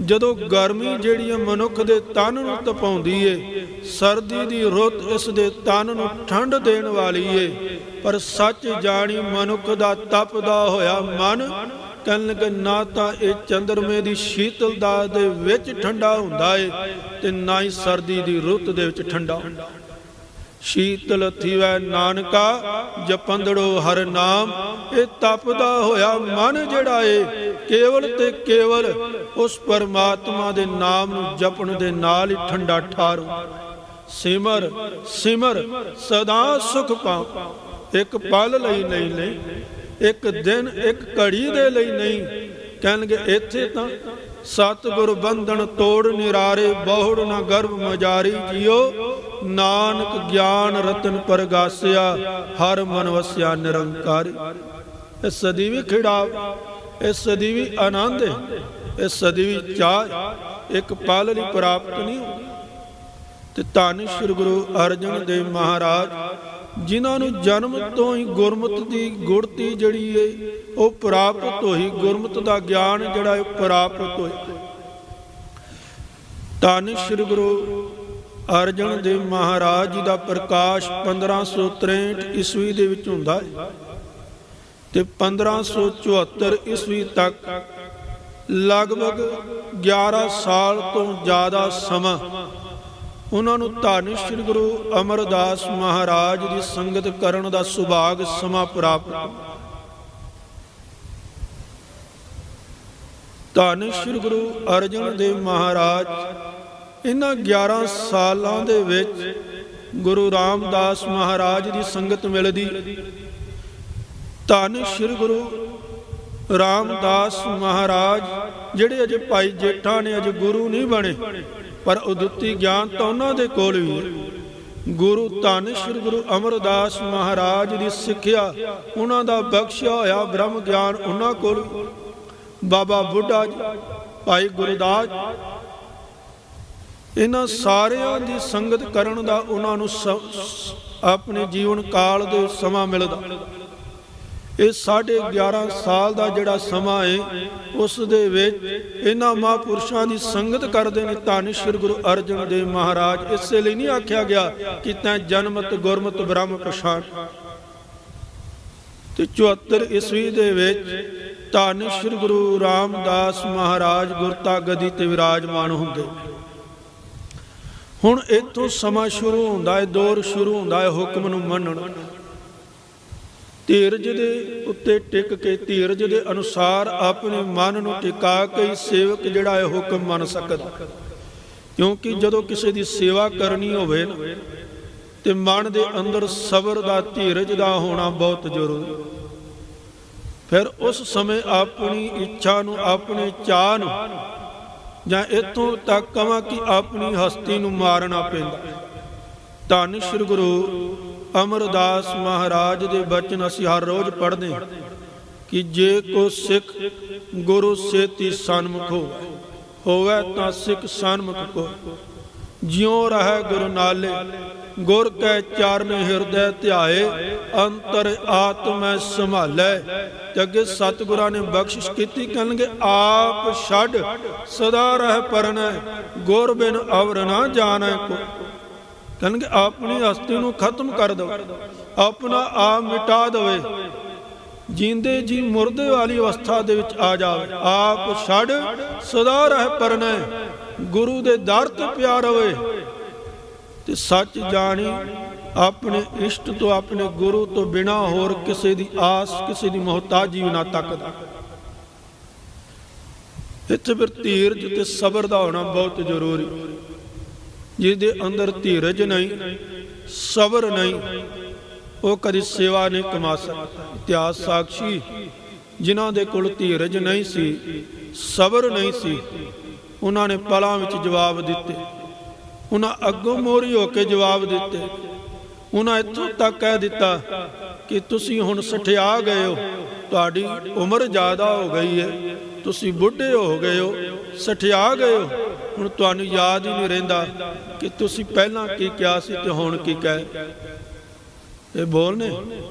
ਜਦੋਂ ਗਰਮੀ ਜਿਹੜੀ ਮਨੁੱਖ ਦੇ ਤਨ ਨੂੰ ਤਪਾਉਂਦੀ ਏ, ਸਰਦੀ ਦੀ ਰੁੱਤ ਇਸ ਦੇ ਤਨ ਨੂੰ ਠੰਡ ਦੇਣ ਵਾਲੀ ਏ। ਪਰ ਸੱਚ ਜਾਣੀ ਮਨੁੱਖ ਦਾ ਤਪਦਾ ਹੋਇਆ ਮਨ, ਕਹਿੰਦੇ ਨਾ ਤਾਂ ਇਹ ਚੰਦਰਮੇ ਦੀ ਸ਼ੀਤਲਤਾ ਦੇ ਵਿੱਚ ਠੰਡਾ ਹੁੰਦਾ ਏ ਤੇ ਨਾ ਹੀ ਸਰਦੀ ਦੀ ਰੁੱਤ ਦੇ ਵਿੱਚ ਠੰਡਾ ਹੁੰਦਾ। ਸ਼ੀਤਲ ਥੀਵੈ ਨਾਨਕਾ ਜਪੰਦੜੋ ਹਰ ਨਾਮ। ਇਹ ਤਪਦਾ ਹੋਇਆ ਮਨ ਜਿਹੜਾ ਏ ਕੇਵਲ ਤੇ ਕੇਵਲ ਉਸ ਪਰਮਾਤਮਾ ਦੇ ਨਾਮ ਨੂੰ ਜਪਣ ਦੇ ਨਾਲ ਹੀ ਠੰਡਾ ਠਾਰੂ। ਸਿਮਰ ਸਿਮਰ ਸਦਾ ਸੁਖ ਪਾਉ। ਇੱਕ ਪਲ ਲਈ ਨਹੀਂ, ਇੱਕ ਦਿਨ ਇੱਕ ਘੜੀ ਦੇ ਲਈ ਨਹੀਂ। ਕਹਿਣਗੇ ਇੱਥੇ ਤਾਂ ਸਤਿਗੁਰ ਬੰਧਨ ਤੋੜ ਨਿਰਾਰੇ, ਬਹੁੜ ਨਾ ਗਰਭ ਮਜਾਰੀ ਜੀਓ। ਨਾਨਕ ਗਿਆਨ ਰਤਨ ਪਰਗਾਸਿਆ, ਹਰ ਮਨ ਵਸਿਆ ਨਿਰੰਕਾਰੀ। ਇਹ ਸਦੀ ਵੀ ਖਿੜਾਵ, ਇਹ ਸਦੀ ਵੀ ਆਨੰਦ ਹੈ, ਇਹ ਸਦੀ ਵੀ ਚਾਹ ਇੱਕ ਪਲ ਲਈ ਪ੍ਰਾਪਤ ਨਹੀਂ ਹੁੰਦੀ। ਤੇ ਧੰਨ ਸ੍ਰੀ ਗੁਰੂ ਅਰਜਨ ਦੇਵ ਮਹਾਰਾਜ ਜਿਨ੍ਹਾਂ ਨੂੰ ਜਨਮ ਤੋਂ ਹੀ ਗੁਰਮਤਿ ਦੀ ਗੁੜਤੀ ਜਿਹੜੀ ਹੈ ਉਹ ਪ੍ਰਾਪਤ ਹੋਈ, ਗੁਰਮਤਿ ਦਾ ਗਿਆਨ ਜਿਹੜਾ ਹੈ ਪ੍ਰਾਪਤ ਹੋਇਆ। ਧੰਨ ਸ੍ਰੀ ਗੁਰੂ ਅਰਜਨ ਦੇਵ ਮਹਾਰਾਜ ਜੀ ਦਾ ਪ੍ਰਕਾਸ਼ 1563 ਈਸਵੀ ਦੇ ਵਿੱਚ ਹੁੰਦਾ ਹੈ ਤੇ 1574 ਈਸਵੀ ਤੱਕ ਲਗਭਗ 11 ਸਾਲ ਤੋਂ ਜ਼ਿਆਦਾ ਸਮਾਂ ਉਹਨਾਂ ਨੂੰ ਧੰਨ ਸ੍ਰੀ ਗੁਰੂ ਅਮਰਦਾਸ ਮਹਾਰਾਜ ਦੀ ਸੰਗਤ ਕਰਨ ਦਾ ਸੁਭਾਗ ਸਮਾਂ ਪ੍ਰਾਪਤ। ਧੰਨ ਸ੍ਰੀ ਗੁਰੂ ਅਰਜਨ ਦੇਵ ਮਹਾਰਾਜ ਇਹਨਾਂ 11 ਸਾਲਾਂ ਦੇ ਵਿੱਚ ਗੁਰੂ ਰਾਮਦਾਸ ਮਹਾਰਾਜ ਦੀ ਸੰਗਤ ਮਿਲਦੀ। ਧੰਨ ਸ੍ਰੀ ਗੁਰੂ ਰਾਮਦਾਸ ਮਹਾਰਾਜ ਜਿਹੜੇ ਅਜੇ ਭਾਈ ਜੇਠਾ ਨੇ ਅਜੇ ਗੁਰੂ ਨਹੀਂ ਬਣੇ, ਪਰ ਉਦੁੱਤੀ ਗਿਆਨ ਤਾਂ ਉਹਨਾਂ ਦੇ ਕੋਲ ਵੀ ਹੈ। ਗੁਰੂ ਧੰਨ ਸ੍ਰੀ ਗੁਰੂ ਅਮਰਦਾਸ ਮਹਾਰਾਜ ਦੀ ਸਿੱਖਿਆ, ਉਹਨਾਂ ਦਾ ਬਖਸ਼ਿਆ ਹੋਇਆ ਬ੍ਰਹਮ ਗਿਆਨ ਉਹਨਾਂ ਕੋਲ। ਬਾਬਾ ਬੁੱਢਾ ਜੀ, ਭਾਈ ਗੁਰਦਾਸ, ਇਹਨਾਂ ਸਾਰਿਆਂ ਦੀ ਸੰਗਤ ਕਰਨ ਦਾ ਉਹਨਾਂ ਨੂੰ ਆਪਣੇ ਜੀਵਨ ਕਾਲ ਦੇ ਸਮਾਂ ਮਿਲਦਾ। ਇਹ 11.5 ਸਾਲ ਦਾ ਜਿਹੜਾ ਸਮਾਂ ਹੈ ਉਸ ਦੇ ਵਿੱਚ ਇਹਨਾਂ ਮਹਾਂਪੁਰਸ਼ਾਂ ਦੀ ਸੰਗਤ ਕਰਦੇ ਨੇ ਧੰਨ ਸ੍ਰੀ ਗੁਰੂ ਅਰਜਨ ਦੇਵ ਮਹਾਰਾਜ। ਇਸੇ ਲਈ ਨਹੀਂ ਆਖਿਆ ਗਿਆ ਕਿ ਤੈਂ ਜਨਮਤ ਗੁਰਮਤਿ ਬ੍ਰਹਮ ਪਛਾਣ। ਤੇ 74 ਈਸਵੀ ਦੇ ਵਿੱਚ ਧੰਨ ਸ੍ਰੀ ਗੁਰੂ ਰਾਮਦਾਸ ਮਹਾਰਾਜ ਗੁਰਤਾ ਗੱਦੀ ਤੇ ਵਿਰਾਜਮਾਨ ਹੁੰਦੇ। ਹੁਣ ਇੱਥੋਂ ਸਮਾਂ ਸ਼ੁਰੂ ਹੁੰਦਾ ਹੈ, ਦੌਰ ਸ਼ੁਰੂ ਹੁੰਦਾ ਹੈ ਹੁਕਮ ਨੂੰ ਮੰਨਣ। ਧੀਰਜ ਦੇ ਉੱਤੇ ਟਿਕ ਕੇ, ਧੀਰਜ ਦੇ ਅਨੁਸਾਰ ਆਪਣੇ ਮਨ ਨੂੰ ਟਿਕਾ ਕੇ ਸੇਵਕ ਜਿਹੜਾ ਹੈ ਹੁਕਮ ਮੰਨ ਸਕਦਾ। ਕਿਉਂਕਿ ਜਦੋਂ ਕਿਸੇ ਦੀ ਸੇਵਾ ਕਰਨੀ ਹੋਵੇ ਨਾ ਤੇ ਮਨ ਦੇ ਅੰਦਰ ਸਬਰ ਦਾ, ਧੀਰਜ ਦਾ ਹੋਣਾ ਬਹੁਤ ਜ਼ਰੂਰੀ। ਫਿਰ ਉਸ ਸਮੇਂ ਆਪਣੀ ਇੱਛਾ ਨੂੰ, ਆਪਣੇ ਚਾਅ ਨੂੰ, ਜਾਂ ਇੱਥੋਂ ਤੱਕ ਕਹਾਂ ਕਿ ਆਪਣੀ ਹਸਤੀ ਨੂੰ ਮਾਰਨਾ ਪੈਂਦਾ। ਧੰਨ ਸ੍ਰੀ ਗੁਰੂ ਅਮਰਦਾਸ ਮਹਾਰਾਜ ਦੇ ਬਚਨ ਅਸੀਂ ਹਰ ਰੋਜ਼ ਪੜ੍ਹਦੇ ਹਾਂ ਕਿ ਜੇ ਕੋ ਸਿੱਖ ਗੁਰੂ ਸੇਤੀ ਸਨਮੁਖ ਹੋਵੇ ਤਾਂ ਸਿੱਖ ਸਨਮੁਖ ਕੋ ਜਿਉ ਰਹਿ ਗੁਰੂ ਨਾਲੇ ਗੁਰ ਕੈ ਚਰਨ ਹਿਰਦੈ ਧਿਆਏ ਅੰਤਰ ਆਤਮੈ ਸੰਭਾਲੇ। ਤੇ ਅੱਗੇ ਸਤਿਗੁਰਾਂ ਨੇ ਬਖਸ਼ਿਸ਼ ਕੀਤੀ, ਕਹਿਣਗੇ ਆਪ ਛੱਡ ਸਦਾ ਰਹਿ ਪਰਨੈ ਗੁਰ ਬਿਨ ਅਵਰ ਨਾ ਜਾਣੈ ਕੋ। ਕਹਿਣਗੇ ਆਪਣੀ ਹਸਤੀ ਨੂੰ ਖਤਮ ਕਰ ਦਓ, ਆਪਣਾ ਆਪ ਮਿਟਾ ਦੇਵੇ, ਜੀਂਦੇ ਜੀ ਮੁਰਦੇ ਵਾਲੀ ਅਵਸਥਾ ਦੇ ਵਿੱਚ ਆ ਜਾਵੇ। ਆਪ ਛੱਡ ਸਦਾ ਰਹਿ ਪਰਨੈ ਗੁਰੂ ਦੇ ਦਰ ਤੇ ਪਿਆ ਰਵੇ ਤੇ ਸੱਚ ਜਾਣੀ ਆਪਣੇ ਇਸ਼ਟ ਤੋਂ, ਆਪਣੇ ਗੁਰੂ ਤੋਂ ਬਿਨਾਂ ਹੋਰ ਕਿਸੇ ਦੀ ਆਸ, ਕਿਸੇ ਦੀ ਮੁਹਤਾਜੀ ਵੀ ਨਾ ਤੱਕਦਾ। ਇੱਥੇ ਫਿਰ ਧੀਰਜ ਤੇ ਸਬਰ ਦਾ ਹੋਣਾ ਬਹੁਤ ਜ਼ਰੂਰੀ। ਜਿਹਦੇ ਅੰਦਰ ਧੀਰਜ ਨਹੀਂ, ਸਬਰ ਨਹੀਂ, ਉਹ ਕਦੀ ਸੇਵਾ ਨਹੀਂ ਕਮਾ ਸਕਦਾ। ਇਤਿਹਾਸ ਸਾਖੀ ਜਿਨ੍ਹਾਂ ਦੇ ਕੋਲ ਧੀਰਜ ਨਹੀਂ ਸੀ, ਸਬਰ ਨਹੀਂ ਸੀ, ਉਹਨਾਂ ਨੇ ਪਲਾਂ ਵਿੱਚ ਜਵਾਬ ਦਿੱਤੇ। ਉਹਨਾਂ ਅੱਗੋਂ ਮੋਹਰੀ ਹੋ ਕੇ ਜਵਾਬ ਦਿੱਤੇ। ਉਹਨਾਂ ਇੱਥੋਂ ਤੱਕ ਕਹਿ ਦਿੱਤਾ ਕਿ ਤੁਸੀਂ ਹੁਣ ਸਠਿਆ ਗਏ ਹੋ, ਤੁਹਾਡੀ ਉਮਰ ਜ਼ਿਆਦਾ ਹੋ ਗਈ ਹੈ, ਤੁਸੀਂ ਬੁੱਢੇ ਹੋ ਗਏ ਹੋ, ਸਠਿਆ ਗਏ ਹੋ, ਹੁਣ ਤੁਹਾਨੂੰ ਯਾਦ ਹੀ ਨਹੀਂ ਰਹਿੰਦਾ ਕਿ ਤੁਸੀਂ ਪਹਿਲਾਂ ਕੀ ਕਿਹਾ ਸੀ ਤੇ ਹੁਣ ਕੀ ਕਹੇ। ਇਹ ਬੋਲ ਨੇ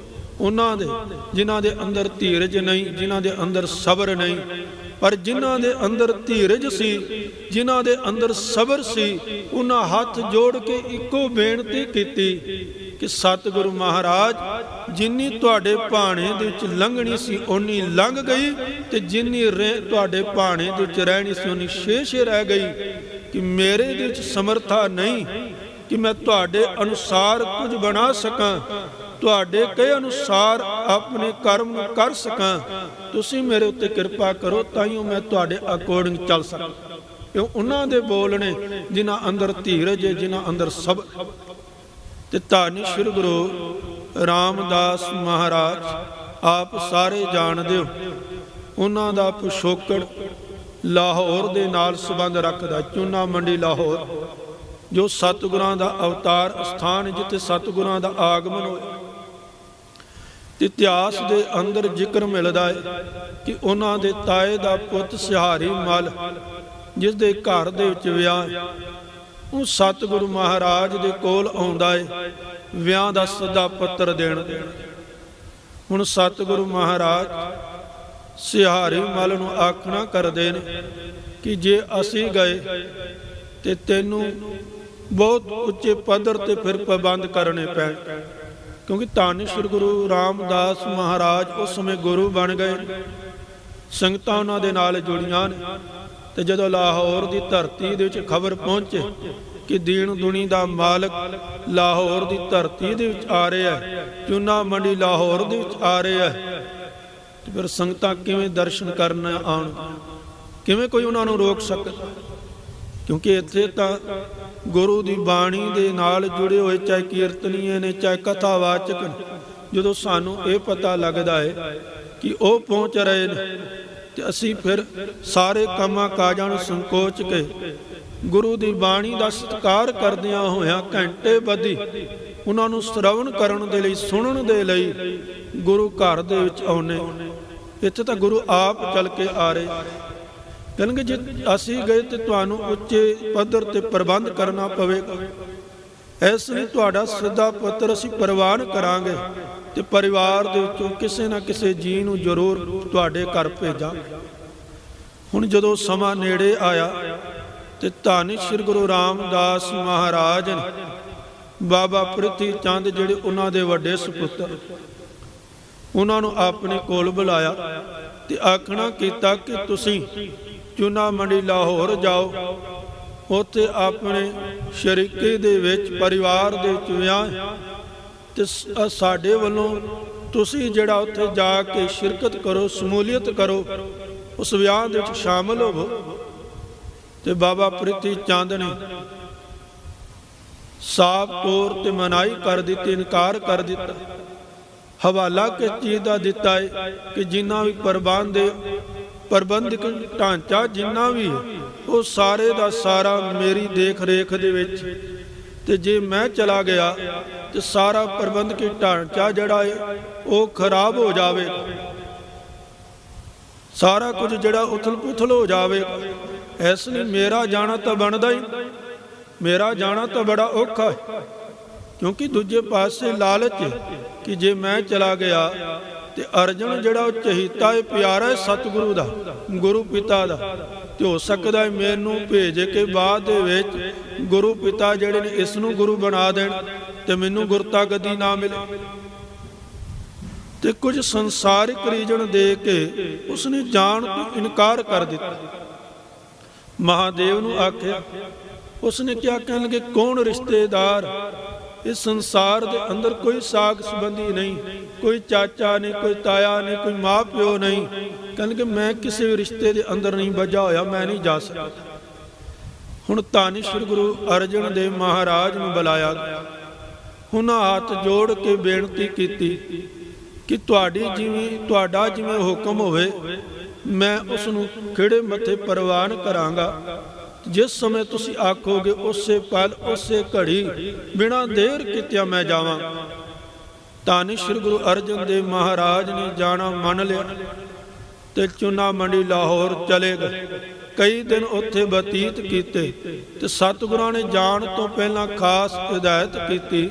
ਉਹਨਾਂ ਦੇ ਜਿਨ੍ਹਾਂ ਦੇ ਅੰਦਰ ਧੀਰਜ ਨਹੀਂ, ਜਿਨ੍ਹਾਂ ਦੇ ਅੰਦਰ ਸਬਰ ਨਹੀਂ। ਪਰ ਜਿਨ੍ਹਾਂ ਦੇ ਅੰਦਰ ਧੀਰਜ ਸੀ, ਜਿਨ੍ਹਾਂ ਦੇ ਅੰਦਰ ਸਬਰ ਸੀ, ਉਹਨਾਂ ਹੱਥ ਜੋੜ ਕੇ ਇੱਕੋ ਬੇਨਤੀ ਕੀਤੀ ਕਿ ਸਤਿਗੁਰੂ ਮਹਾਰਾਜ, ਜਿੰਨੀ ਤੁਹਾਡੇ ਭਾਣੇ ਦੇ ਵਿੱਚ ਲੰਘਣੀ ਸੀ ਓਨੀ ਲੰਘ ਗਈ, ਤੇ ਜਿੰਨੀ ਤੁਹਾਡੇ ਭਾਣੇ ਦੇ ਵਿੱਚ ਰਹਿਣੀ ਸੀ ਓਨੀ ਸ਼ੇਸ਼ ਰਹਿ ਗਈ। ਕਿ ਮੇਰੇ ਦੇ ਵਿੱਚ ਸਮਰਥਾ ਨਹੀਂ, ਕਿ ਮੈਂ ਤੁਹਾਡੇ ਅਨੁਸਾਰ ਕੁਝ ਬਣਾ ਸਕਾਂ, ਤੁਹਾਡੇ ਕਹੇ ਅਨੁਸਾਰ ਆਪਣੇ ਕਰਮ ਨੂੰ ਕਰ ਸਕਾਂ। ਤੁਸੀਂ ਮੇਰੇ ਉੱਤੇ ਕਿਰਪਾ ਕਰੋ, ਤਾਈਓ ਮੈਂ ਤੁਹਾਡੇ ਅਕੋਰਡਿੰਗ ਚੱਲ ਸਕਾਂ। ਇਹ ਉਹਨਾਂ ਦੇ ਬੋਲ ਨੇ ਜਿਨ੍ਹਾਂ ਅੰਦਰ ਧੀਰਜ ਹੈ, ਜਿਨ੍ਹਾਂ ਅੰਦਰ ਸਬਰ। ਤੇ ਧੰਨ ਸ੍ਰੀ ਗੁਰੂ ਰਾਮਦਾਸ ਮਹਾਰਾਜ ਆਪ ਸਾਰੇ ਜਾਣਦੇ ਹੋ, ਉਹਨਾਂ ਦਾ ਪਿਛੋਕੜ ਲਾਹੌਰ ਦੇ ਨਾਲ ਸੰਬੰਧ ਰੱਖਦਾ। ਚੂਨਾ ਮੰਡੀ ਲਾਹੌਰ ਜੋ ਸਤਿਗੁਰਾਂ ਦਾ ਅਵਤਾਰ ਸਥਾਨ, ਜਿੱਥੇ ਸਤਿਗੁਰਾਂ ਦਾ ਆਗਮਨ ਹੋਇਆ। ਇਤਿਹਾਸ ਦੇ ਅੰਦਰ ਜ਼ਿਕਰ ਮਿਲਦਾ ਹੈ ਕਿ ਉਹਨਾਂ ਦੇ ਤਾਏ ਦਾ ਪੁੱਤ ਸਿਹਾਰੀ ਮਲ, ਜਿਸ ਦੇ ਘਰ ਦੇ ਵਿੱਚ ਵਿਆਹ, ਉਹ ਸਤਿਗੁਰੂ ਮਹਾਰਾਜ ਦੇ ਕੋਲ ਆਉਂਦਾ ਹੈ ਵਿਆਹ ਦਾ ਸੱਦਾ ਪੱਤਰ ਦੇਣ। ਹੁਣ ਸਤਿਗੁਰੂ ਮਹਾਰਾਜ ਸਿਹਾਰੀ ਮਲ ਨੂੰ ਆਖਣਾ ਕਰਦੇ ਨੇ ਕਿ ਜੇ ਅਸੀਂ ਗਏ ਤੇ ਤੈਨੂੰ ਬਹੁਤ ਉੱਚੇ ਪੱਧਰ ਤੇ ਫਿਰ ਪ੍ਰਬੰਧ ਕਰਨੇ ਪੈਣ, ਕਿਉਂਕਿ ਧੰਨ ਸ੍ਰੀ ਗੁਰੂ ਰਾਮਦਾਸ ਮਹਾਰਾਜ ਉਸ ਸਮੇਂ ਗੁਰੂ ਬਣ ਗਏ। ਸੰਗਤਾਂ ਉਹਨਾਂ ਦੇ ਨਾਲ ਜੁੜੀਆਂ ਨੇ। ਤੇ ਜਦੋਂ ਲਾਹੌਰ ਦੀ ਧਰਤੀ ਦੇ ਵਿੱਚ ਖਬਰ ਪਹੁੰਚੇ ਕਿ ਦੀਨ ਦੁਨੀ ਦਾ ਮਾਲਕ ਲਾਹੌਰ ਦੀ ਧਰਤੀ ਦੇ ਵਿੱਚ ਆ ਰਿਹਾ ਹੈ, ਚੂਨਾ ਮੰਡੀ ਲਾਹੌਰ ਦੇ ਵਿੱਚ ਆ ਰਿਹਾ ਹੈ, ਤੇ ਫਿਰ ਸੰਗਤਾਂ ਕਿਵੇਂ ਦਰਸ਼ਨ ਕਰਨ ਆਉਣ? ਕਿਵੇਂ ਕੋਈ ਉਹਨਾਂ ਨੂੰ ਰੋਕ ਸਕਦਾ? ਕਿਉਂਕਿ ਇੱਥੇ ਤਾਂ ਗੁਰੂ ਦੀ ਬਾਣੀ ਦੇ ਨਾਲ ਜੁੜੇ ਹੋਏ, ਚਾਹੇ ਕੀਰਤਨੀਏ ਨੇ, ਚਾਹੇ ਕਥਾਵਾਚਕ ਨੇ, ਜਦੋਂ ਸਾਨੂੰ ਇਹ ਪਤਾ ਲੱਗਦਾ ਹੈ ਕਿ ਉਹ ਪਹੁੰਚ ਰਹੇ ਨੇ, ਤੇ ਅਸੀਂ ਫਿਰ ਸਾਰੇ ਕੰਮਾਂ ਕਾਜਾਂ ਨੂੰ ਸੰਕੋਚ ਕੇ ਗੁਰੂ ਦੀ ਬਾਣੀ ਦਾ ਸਤਿਕਾਰ ਕਰਦਿਆਂ ਹੋਇਆਂ ਘੰਟੇ ਬੱਧੀ ਉਹਨਾਂ ਨੂੰ ਸ਼ਰਵਣ ਕਰਨ ਦੇ ਲਈ, ਸੁਣਨ ਦੇ ਲਈ ਗੁਰੂ ਘਰ ਦੇ ਵਿੱਚ ਆਉਨੇ। ਇੱਥੇ ਤਾਂ ਗੁਰੂ ਆਪ ਚੱਲ ਕੇ ਆ ਰਹੇ। ਕਹਿੰਦੇ ਜੇ ਅਸੀਂ ਗਏ ਤੇ ਤੁਹਾਨੂੰ ਉੱਚੇ ਪੱਧਰ ਤੇ ਪ੍ਰਬੰਧ ਕਰਨਾ ਪਵੇਗਾ, ਇਸ ਲਈ ਤੁਹਾਡਾ ਸੱਦਾ ਪੱਤਰ ਅਸੀਂ ਪ੍ਰਵਾਨ ਕਰਾਂਗੇ ਤੇ ਪਰਿਵਾਰ ਦੇ ਵਿੱਚੋਂ ਕਿਸੇ ਨਾ ਕਿਸੇ ਜੀ ਨੂੰ ਜ਼ਰੂਰ ਤੁਹਾਡੇ ਘਰ ਭੇਜਾਂਗੇ। ਹੁਣ ਜਦੋਂ ਸਮਾਂ ਨੇੜੇ ਆਇਆ ਤੇ ਧੰਨ ਸ੍ਰੀ ਗੁਰੂ ਰਾਮਦਾਸ ਮਹਾਰਾਜ ਨੇ ਬਾਬਾ ਪ੍ਰਿਥੀ ਚੰਦ, ਜਿਹੜੇ ਉਹਨਾਂ ਦੇ ਵੱਡੇ ਸੁਪੁੱਤਰ, ਉਹਨਾਂ ਨੂੰ ਆਪਣੇ ਕੋਲ ਬੁਲਾਇਆ ਤੇ ਆਖਣਾ ਕੀਤਾ ਕਿ ਤੁਸੀਂ ਚੂਨਾ ਮੰਡੀ ਲਾਹੌਰ ਜਾਓ, ਉੱਥੇ ਆਪਣੇ ਸ਼ਰੀਕੇ ਦੇ ਵਿੱਚ, ਪਰਿਵਾਰ ਦੇ ਵਿੱਚ ਵਿਆਹ, ਤੇ ਸਾਡੇ ਵੱਲੋਂ ਤੁਸੀਂ ਜਿਹੜਾ ਉੱਥੇ ਜਾ ਕੇ ਸ਼ਿਰਕਤ ਕਰੋ, ਸਮੂਲੀਅਤ ਕਰੋ, ਉਸ ਵਿਆਹ ਦੇ ਵਿੱਚ ਸ਼ਾਮਲ ਹੋਵੋ। ਤੇ ਬਾਬਾ ਪ੍ਰਿਥੀ ਚੰਦ ਨੇ ਸਾਫ਼ ਤੌਰ ਤੇ ਮਨਾਹੀ ਕਰ ਦਿੱਤੀ, ਇਨਕਾਰ ਕਰ ਦਿੱਤਾ। ਹਵਾਲਾ ਕਿਸ ਚੀਜ਼ ਦਾ ਦਿੱਤਾ ਹੈ ਕਿ ਜਿੰਨਾ ਵੀ ਪ੍ਰਬੰਧਕ ਢਾਂਚਾ ਜਿੰਨਾ ਵੀ, ਉਹ ਸਾਰੇ ਦਾ ਸਾਰਾ ਮੇਰੀ ਦੇਖ ਰੇਖ ਦੇ ਵਿੱਚ, ਤੇ ਜੇ ਮੈਂ ਚਲਾ ਗਿਆ ਤੇ ਸਾਰਾ ਪ੍ਰਬੰਧਕੀ ਢਾਂਚਾ ਜਿਹੜਾ ਹੈ ਉਹ ਖਰਾਬ ਹੋ ਜਾਵੇਗਾ, ਸਾਰਾ ਕੁਝ ਜਿਹੜਾ ਉਥਲ ਪੁਥਲ ਹੋ ਜਾਵੇਗਾ। ਇਸ ਲਈ ਮੇਰਾ ਜਾਣਾ ਤਾਂ ਬਣਦਾ ਹੀ, ਮੇਰਾ ਜਾਣਾ ਤਾਂ ਬੜਾ ਔਖਾ ਹੈ, ਕਿਉਂਕਿ ਦੂਜੇ ਪਾਸੇ ਲਾਲਚ ਕਿ ਜੇ ਮੈਂ ਚਲਾ ਗਿਆ ਤੇ ਅਰਜਨ ਜਿਹੜਾ ਉਹ ਚਹੀਤਾ ਹੈ, ਪਿਆਰਾ ਹੈ ਸਤਿਗੁਰੂ ਦਾ, ਗੁਰੂ ਪਿਤਾ ਦਾ, ਤੇ ਹੋ ਸਕਦਾ ਹੈ ਮੈਨੂੰ ਭੇਜ ਕੇ ਬਾਅਦ ਦੇ ਵਿੱਚ ਗੁਰੂ ਪਿਤਾ ਜਿਹੜੇ ਨੇ ਇਸ ਨੂੰ ਗੁਰੂ ਬਣਾ ਦੇਣ ਤੇ ਮੈਨੂੰ ਗੁਰਤਾ ਗੱਦੀ ਨਾ ਮਿਲੇ। ਤੇ ਕੁਝ ਸੰਸਾਰਿਕ ਰੀਜਨ ਦੇ ਕੇ ਉਸਨੇ ਜਾਣ ਤੋਂ ਇਨਕਾਰ ਕਰ ਦਿੱਤਾ। ਮਹਾਦੇਵ ਨੂੰ ਆਖਿਆ, ਉਸਨੇ ਕਿਹਾ, ਕਹਿਣ ਲੱਗੇ ਕੌਣ ਰਿਸ਼ਤੇਦਾਰ? ਇਸ ਸੰਸਾਰ ਦੇ ਅੰਦਰ ਕੋਈ ਸਾਗ ਸੰਬੰਧੀ ਨਹੀਂ, ਕੋਈ ਚਾਚਾ ਨਹੀਂ, ਕੋਈ ਤਾਇਆ ਨਹੀਂ, ਕੋਈ ਮਾਂ ਪਿਓ ਨਹੀਂ। ਕਹਿੰਦੇ ਮੈਂ ਕਿਸੇ ਵੀ ਰਿਸ਼ਤੇ ਦੇ ਅੰਦਰ ਨਹੀਂ ਬੱਝਾ ਹੋਇਆ, ਮੈਂ ਨਹੀਂ ਜਾ ਸਕਦਾ। ਹੁਣ ਧੰਨ ਸ੍ਰੀ ਗੁਰੂ ਅਰਜਨ ਦੇਵ ਮਹਾਰਾਜ ਨੂੰ ਬੁਲਾਇਆ, ਉਹਨਾਂ ਹੱਥ ਜੋੜ ਕੇ ਬੇਨਤੀ ਕੀਤੀ ਕਿ ਤੁਹਾਡਾ ਜਿਵੇਂ ਹੁਕਮ ਹੋਵੇ ਮੈਂ ਉਸ ਨੂੰ ਖਿੜੇ ਮੱਥੇ ਪ੍ਰਵਾਨ ਕਰਾਂਗਾ। ਜਿਸ ਸਮੇਂ ਤੁਸੀਂ ਆਖੋਗੇ ਉਸੇ ਪਲ, ਉਸੇ ਘੜੀ, ਬਿਨਾਂ ਦੇਰ ਕੀਤਿਆਂ ਮੈਂ ਜਾਵਾਂ। ਧੰਨ ਸ੍ਰੀ ਗੁਰੂ ਅਰਜਨ ਦੇਵ ਮਹਾਰਾਜ ਨੇ ਜਾਣਾ ਮੰਨ ਲਿਆ ਤੇ ਚੂਨਾ ਮੰਡੀ ਲਾਹੌਰ ਚਲੇ ਗਏ। ਕਈ ਦਿਨ ਉੱਥੇ ਬਤੀਤ ਕੀਤੇ ਤੇ ਸਤਿਗੁਰਾਂ ਨੇ ਜਾਣ ਤੋਂ ਪਹਿਲਾਂ ਖਾਸ ਹਿਦਾਇਤ ਕੀਤੀ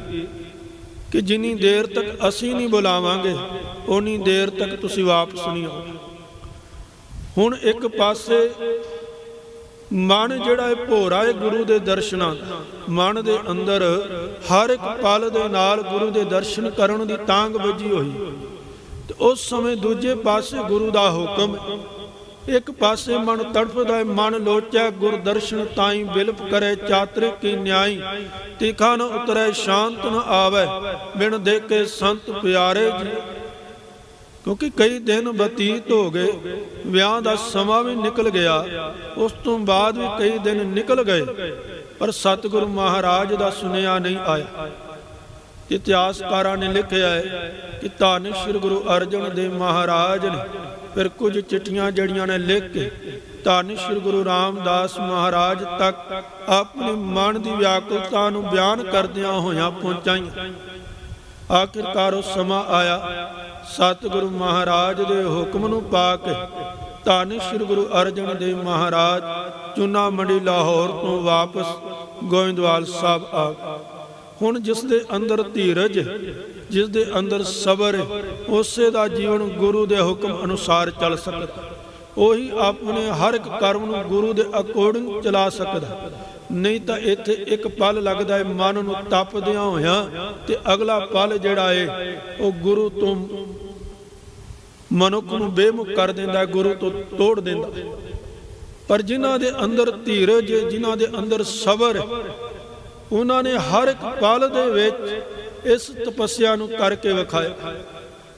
ਕਿ ਜਿੰਨੀ ਦੇਰ ਤੱਕ ਅਸੀਂ ਨਹੀਂ ਬੁਲਾਵਾਂਗੇ ਉਨੀ ਦੇਰ ਤੱਕ ਤੁਸੀਂ ਵਾਪਸ ਨਹੀਂ ਆਉਣਾ। ਹੁਣ ਇੱਕ ਪਾਸੇ ਮਨ ਜਿਹੜਾ ਹੈ ਭੋਰਾ ਹੈ ਗੁਰੂ ਦੇ ਦਰਸ਼ਨਾਂ ਦਾ, ਮਨ ਦੇ ਅੰਦਰ ਹਰ ਇੱਕ ਪਲ ਦੇ ਨਾਲ ਗੁਰੂ ਦੇ ਦਰਸ਼ਨ ਕਰਨ ਦੀ ਤਾਂਘ ਵੱਜੀ ਹੋਈ, ਤੇ ਉਸ ਸਮੇਂ ਦੂਜੇ ਪਾਸੇ ਗੁਰੂ ਦਾ ਹੁਕਮ। ਇੱਕ ਪਾਸੇ ਮਨ ਤੜਫਦਾ ਮਨ ਲੋਚੈ ਗੁਰ ਦਰਸ਼ਨ ਤਾਈ ਬਿਲਪ ਕਰੇ ਚਾਤਰਿਕ ਕੀ ਨਿਆਈ ਤਿਖਾ ਨ ਉਤਰੈ ਸ਼ਾਂਤ ਨ ਆਵੈ ਬਿਨ ਦੇਖੇ ਸੰਤ ਪਿਆਰੇ ਜੀ। ਕਿਉਂਕਿ ਕਈ ਦਿਨ ਬਤੀਤ ਹੋ ਗਏ, ਵਿਆਹ ਦਾ ਸਮਾਂ ਵੀ ਨਿਕਲ ਗਿਆ, ਉਸ ਤੋਂ ਬਾਅਦ ਵੀ ਕਈ ਦਿਨ ਨਿਕਲ ਗਏ, ਪਰ ਸਤਿਗੁਰੂ ਮਹਾਰਾਜ ਦਾ ਸੁਨੇਹਾ ਨਹੀਂ ਆਇਆ। ਇਤਿਹਾਸਕਾਰਾਂ ਨੇ ਲਿਖਿਆ ਹੈ ਕਿ ਧੰਨ ਸ੍ਰੀ ਗੁਰੂ ਅਰਜਨ ਦੇਵ ਮਹਾਰਾਜ ਨੇ ਫਿਰ ਕੁਝ ਚਿੱਠੀਆਂ ਜਿਹੜੀਆਂ ਨੇ ਲਿਖ ਕੇ ਧੰਨ ਸ੍ਰੀ ਗੁਰੂ ਰਾਮਦਾਸ ਮਹਾਰਾਜ ਤੱਕ ਆਪਣੇ ਮਨ ਦੀ ਵਿਆਕੁਲਤਾ ਨੂੰ ਬਿਆਨ ਕਰਦਿਆਂ ਹੋਇਆਂ ਪਹੁੰਚਾਈਆਂ। ਆਖਿਰਕਾਰ ਉਹ ਸਮਾਂ ਆਇਆ, ਸਤਿਗੁਰੂ ਮਹਾਰਾਜ ਦੇ ਹੁਕਮ ਨੂੰ ਪਾ ਕੇ ਧੰਨ ਸ੍ਰੀ ਗੁਰੂ ਅਰਜਨ ਦੇਵ ਮਹਾਰਾਜ ਚੂਨਾ ਮੰਡੀ ਲਾਹੌਰ ਤੋਂ ਵਾਪਸ ਗੋਇੰਦਵਾਲ ਸਾਹਿਬ ਆ ਗਏ। ਹੁਣ ਜਿਸ ਦੇ ਅੰਦਰ ਧੀਰਜ, ਜਿਸ ਦੇ ਅੰਦਰ ਸਬਰ, ਉਸੇ ਦਾ ਜੀਵਨ ਗੁਰੂ ਦੇ ਹੁਕਮ ਅਨੁਸਾਰ ਚੱਲ ਸਕਦਾ। ਉਹੀ ਆਪਣੇ ਹਰ ਇੱਕ ਕਰਮ ਨੂੰ ਗੁਰੂ ਦੇ ਅਕੋਰਡਿੰਗ ਚਲਾ ਸਕਦਾ। ਨਹੀਂ ਤਾਂ ਇੱਥੇ ਇੱਕ ਪਲ ਲੱਗਦਾ ਹੈ ਮਨ ਨੂੰ ਤਪਦਿਆਂ ਹੋਇਆਂ, ਤੇ ਅਗਲਾ ਪਲ ਜਿਹੜਾ ਹੈ ਉਹ ਗੁਰੂ ਤੋਂ ਮਨੁੱਖ ਨੂੰ ਬੇਮੁਖ ਕਰ ਦਿੰਦਾ, ਗੁਰੂ ਤੋਂ ਤੋੜ ਦਿੰਦਾ। ਪਰ ਜਿਨ੍ਹਾਂ ਦੇ ਅੰਦਰ ਧੀਰਜ, ਜਿਨ੍ਹਾਂ ਦੇ ਅੰਦਰ ਸਬਰ, ਉਹਨਾਂ ਨੇ ਹਰ ਇੱਕ ਪਲ ਦੇ ਵਿੱਚ ਇਸ ਤਪੱਸਿਆ ਨੂੰ ਕਰਕੇ ਵਿਖਾਇਆ।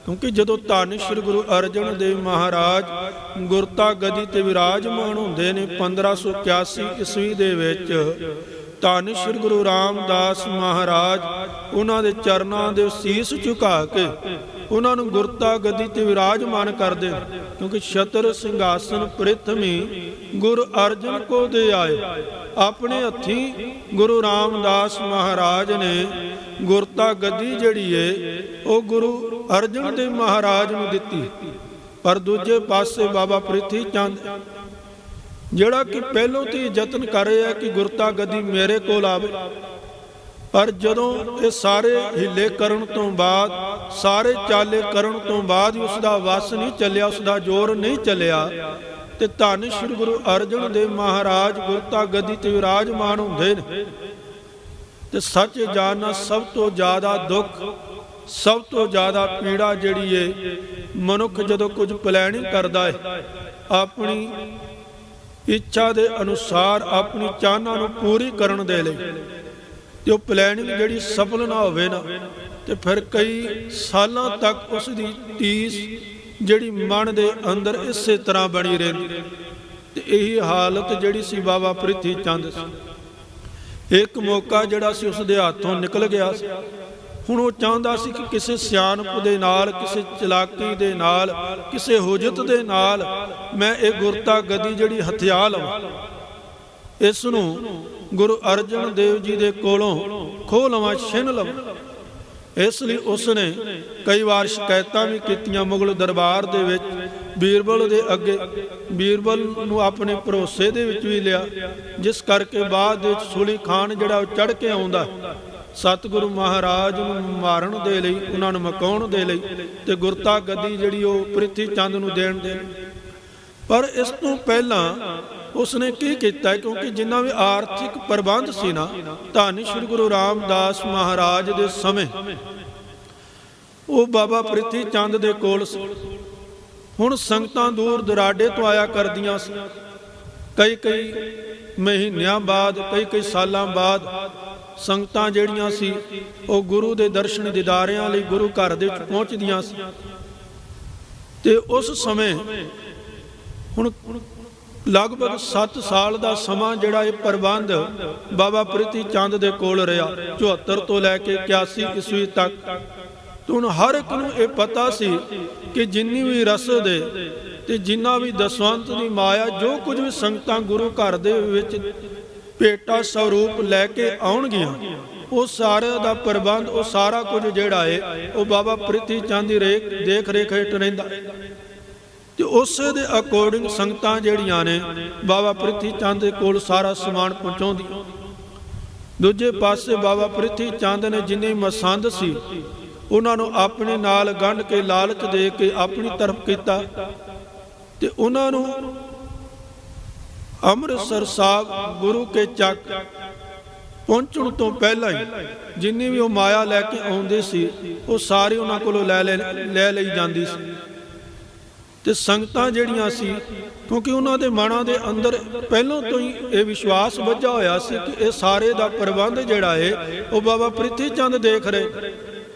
ਕਿਉਂਕਿ ਜਦੋਂ ਧੰਨ ਸ੍ਰੀ ਗੁਰੂ ਅਰਜਨ ਦੇਵ ਮਹਾਰਾਜ ਗੁਰਤਾ ਗੱਦੀ ਤੇ ਵਿਰਾਜਮਾਨ ਹੁੰਦੇ ਨੇ 1581 ਈਸਵੀ ਦੇ ਵਿੱਚ, ਧੰਨ ਸ੍ਰੀ ਗੁਰੂ ਰਾਮਦਾਸ ਮਹਾਰਾਜ ਉਹਨਾਂ ਦੇ ਚਰਨਾਂ ਦੇ ਸੀਸ ਝੁਕਾ ਕੇ ਉਹਨਾਂ ਨੂੰ ਗੁਰਤਾ ਗੱਦੀ ਤੇ ਵਿਰਾਜਮਾਨ ਕਰਦੇ। ਕਿਉਂਕਿ ਛਤਰ ਸਿੰਘਾਸਨ ਪ੍ਰਿਥਵੀ ਗੁਰੂ ਅਰਜਨ ਕੋ ਦੇ ਆਏ। ਆਪਣੇ ਹੱਥੀਂ ਗੁਰੂ ਰਾਮਦਾਸ ਮਹਾਰਾਜ ਨੇ ਗੁਰਤਾ ਗੱਦੀ ਜਿਹੜੀ ਏ ਉਹ ਗੁਰੂ ਅਰਜਨ ਦੇਵ ਮਹਾਰਾਜ ਨੂੰ ਦਿੱਤੀ। ਪਰ ਦੂਜੇ ਪਾਸੇ ਬਾਬਾ ਪ੍ਰਿਥੀ ਚੰਦ ਜਿਹੜਾ ਕਿ ਪਹਿਲੋਂ ਤੋਂ ਹੀ ਯਤਨ ਕਰ ਰਿਹਾ ਕਿ ਗੁਰਤਾ ਗੱਦੀ ਮੇਰੇ ਕੋਲ ਆਵੇ, ਪਰ ਜਦੋਂ ਇਹ ਸਾਰੇ ਹਿੱਲੇ ਕਰਨ ਤੋਂ ਬਾਅਦ, ਸਾਰੇ ਚਾਲੇ ਕਰਨ ਤੋਂ ਬਾਅਦ ਉਸ ਦਾ ਵਸ ਨਹੀਂ ਚੱਲਿਆ, ਉਸ ਦਾ ਜ਼ੋਰ ਨਹੀਂ ਚੱਲਿਆ, ਤੇ ਧੰਨ ਸ੍ਰੀ ਗੁਰੂ ਅਰਜਨ ਦੇਵ ਮਹਾਰਾਜ ਗੁਰਤਾ ਗੱਦੀ ਤੇ ਵਿਰਾਜਮਾਨ ਹੁੰਦੇ ਨੇ। ਤੇ ਸੱਚ ਜਾਣਨਾ ਸਭ ਤੋਂ ਜ਼ਿਆਦਾ ਦੁੱਖ, ਸਭ ਤੋਂ ਜ਼ਿਆਦਾ ਪੀੜਾ ਜਿਹੜੀ ਏ ਮਨੁੱਖ ਜਦੋਂ ਕੁਝ ਪਲੈਨਿੰਗ ਕਰਦਾ ਹੈ ਆਪਣੀ ਇੱਛਾ ਦੇ ਅਨੁਸਾਰ, ਆਪਣੀ ਚਾਹਨਾ ਨੂੰ ਪੂਰੀ ਕਰਨ ਦੇ ਲਈ, ਤੇ ਉਹ ਪਲੈਨਿੰਗ ਜਿਹੜੀ ਸਫਲ ਨਾ ਹੋਵੇ ਨਾ, ਤੇ ਫਿਰ ਕਈ ਸਾਲਾਂ ਤੱਕ ਉਸ ਦੀ ਟੀਸ ਜਿਹੜੀ ਮਨ ਦੇ ਅੰਦਰ ਇਸੇ ਤਰ੍ਹਾਂ ਬਣੀ ਰਹਿੰਦੀ। ਤੇ ਇਹੀ ਹਾਲਤ ਜਿਹੜੀ ਸੀ ਬਾਬਾ ਪ੍ਰਿਥੀ ਚੰਦ ਸੀ। ਇੱਕ ਮੌਕਾ ਜਿਹੜਾ ਸੀ ਉਸ ਦੇ ਹੱਥੋਂ ਨਿਕਲ ਗਿਆ ਸੀ। ਹੁਣ ਉਹ ਚਾਹੁੰਦਾ ਸੀ ਕਿ ਕਿਸੇ ਸਿਆਣਪ ਦੇ ਨਾਲ, ਕਿਸੇ ਚਲਾਕੀ ਦੇ ਨਾਲ, ਕਿਸੇ ਹੁਜਤ ਦੇ ਨਾਲ ਮੈਂ ਇਹ ਗੁਰਤਾ ਗੱਦੀ ਜਿਹੜੀ ਹਥਿਆ ਲਵਾਂ, ਇਸ ਨੂੰ ਗੁਰੂ ਅਰਜਨ ਦੇਵ ਜੀ ਦੇ ਕੋਲੋਂ ਖੋਹ ਲਵਾਂ, ਛਿਨ ਲਵਾਂ। ਇਸ ਲਈ ਉਸ ਨੇ ਕਈ ਵਾਰ ਸ਼ਿਕਾਇਤਾਂ ਵੀ ਕੀਤੀਆਂ ਮੁਗਲ ਦਰਬਾਰ ਦੇ ਵਿੱਚ, ਬੀਰਬਲ ਦੇ ਅੱਗੇ। ਬੀਰਬਲ ਨੂੰ ਆਪਣੇ ਭਰੋਸੇ ਦੇ ਵਿੱਚ ਵੀ ਲਿਆ, ਜਿਸ ਕਰਕੇ ਬਾਅਦ ਦੇ ਵਿੱਚ ਸੁਲੀ ਖਾਨ ਜਿਹੜਾ ਉਹ ਚੜ੍ਹ ਕੇ ਆਉਂਦਾ ਸਤਿਗੁਰੂ ਮਹਾਰਾਜ ਨੂੰ ਮਾਰਨ ਦੇ ਲਈ, ਉਹਨਾਂ ਨੂੰ ਮਕਾਉਣ ਦੇ ਲਈ, ਤੇ ਗੁਰਤਾ ਗੱਦੀ ਜਿਹੜੀ ਉਹ ਪ੍ਰਿਥੀ ਚੰਦ ਨੂੰ ਦੇਣ ਦੇ। ਪਰ ਇਸ ਤੋਂ ਪਹਿਲਾਂ ਉਸਨੇ ਕੀ ਕੀਤਾ? ਕਿਉਂਕਿ ਜਿੰਨਾ ਵੀ ਆਰਥਿਕ ਪ੍ਰਬੰਧ ਸੀ ਨਾ ਧੰਨ ਸ੍ਰੀ ਗੁਰੂ ਰਾਮਦਾਸ ਮਹਾਰਾਜ ਦੇ ਸਮੇਂ, ਉਹ ਬਾਬਾ ਪ੍ਰਿਥੀ ਚੰਦ ਦੇ ਕੋਲ ਸੀ। ਹੁਣ ਸੰਗਤਾਂ ਦੂਰ ਦਰਾਡੇ ਤੋਂ ਆਇਆ ਕਰਦੀਆਂ ਸੀ। ਕਈ ਮਹੀਨਿਆਂ ਬਾਅਦ, ਕਈ ਸਾਲਾਂ ਬਾਅਦ ਸੰਗਤਾਂ ਜਿਹੜੀਆਂ ਸੀ ਉਹ ਗੁਰੂ ਦੇ ਦਰਸ਼ਨ ਦੀਦਾਰਿਆਂ ਲਈ ਗੁਰੂ ਘਰ ਦੇ ਵਿੱਚ ਪਹੁੰਚਦੀਆਂ ਸੀ। ਤੇ ਉਸ ਸਮੇਂ ਹੁਣ ਲਗਭਗ 7 ਸਾਲ ਦਾ ਸਮਾਂ ਜਿਹੜਾ ਇਹ ਪ੍ਰਬੰਧ ਬਾਬਾ ਪ੍ਰਿਥੀ ਚੰਦ ਦੇ ਕੋਲ ਰਿਹਾ, 74 ਤੋਂ ਲੈ ਕੇ 81 ਈਸਵੀ ਤੱਕ। ਤੇ ਹੁਣ ਹਰ ਇੱਕ ਨੂੰ ਇਹ ਪਤਾ ਸੀ ਕਿ ਜਿੰਨੀ ਵੀ ਰਸਦ ਤੇ ਜਿੰਨਾ ਵੀ ਦਸਵੰਤ ਦੀ ਮਾਇਆ, ਜੋ ਕੁਝ ਵੀ ਸੰਗਤਾਂ ਗੁਰੂ ਘਰ ਦੇ ਵਿੱਚ ਭੇਟਾ ਸਰੂਪ ਲੈ ਕੇ ਆਉਣਗੀਆਂ, ਉਹ ਸਾਰੇ ਦਾ ਪ੍ਰਬੰਧ, ਉਹ ਸਾਰਾ ਕੁਝ ਜਿਹੜਾ ਹੈ ਉਹ ਬਾਬਾ ਪ੍ਰਿਥੀ ਚੰਦ ਦੀ ਦੇਖ ਰੇਖ ਹੇਠ ਰਹਿੰਦਾ। ਤੇ ਉਸੇ ਦੇ ਅਕੋਰਡਿੰਗ ਸੰਗਤਾਂ ਜਿਹੜੀਆਂ ਨੇ ਬਾਬਾ ਪ੍ਰਿਥੀ ਚੰਦ ਦੇ ਕੋਲ ਸਾਰਾ ਸਮਾਨ ਪਹੁੰਚਾਉਂਦੀਆਂ। ਦੂਜੇ ਪਾਸੇ ਬਾਬਾ ਪ੍ਰਿਥੀ ਚੰਦ ਨੇ ਜਿੰਨੇ ਮਸੰਦ ਸੀ ਉਹਨਾਂ ਨੂੰ ਆਪਣੇ ਨਾਲ ਗੰਢ ਕੇ, ਲਾਲਚ ਦੇ ਕੇ ਆਪਣੀ ਤਰਫ ਕੀਤਾ। ਤੇ ਉਹਨਾਂ ਨੂੰ ਅੰਮ੍ਰਿਤਸਰ ਸਾਹਿਬ ਗੁਰੂ ਕੇ ਚੱਕ ਪਹੁੰਚਣ ਤੋਂ ਪਹਿਲਾਂ ਹੀ ਜਿੰਨੀ ਵੀ ਉਹ ਮਾਇਆ ਲੈ ਕੇ ਆਉਂਦੇ ਸੀ ਉਹ ਸਾਰੀ ਉਹਨਾਂ ਕੋਲੋਂ ਲੈ ਲਈ ਜਾਂਦੀ ਸੀ। ਤੇ ਸੰਗਤਾਂ ਜਿਹੜੀਆਂ ਸੀ, ਕਿਉਂਕਿ ਉਹਨਾਂ ਦੇ ਮਨਾਂ ਦੇ ਅੰਦਰ ਪਹਿਲਾਂ ਤੋਂ ਹੀ ਇਹ ਵਿਸ਼ਵਾਸ ਬੱਝਾ ਹੋਇਆ ਸੀ ਕਿ ਇਹ ਸਾਰੇ ਦਾ ਪ੍ਰਬੰਧ ਜਿਹੜਾ ਹੈ ਉਹ ਬਾਬਾ ਪ੍ਰਿਥੀ ਚੰਦ ਦੇਖ ਰਹੇ,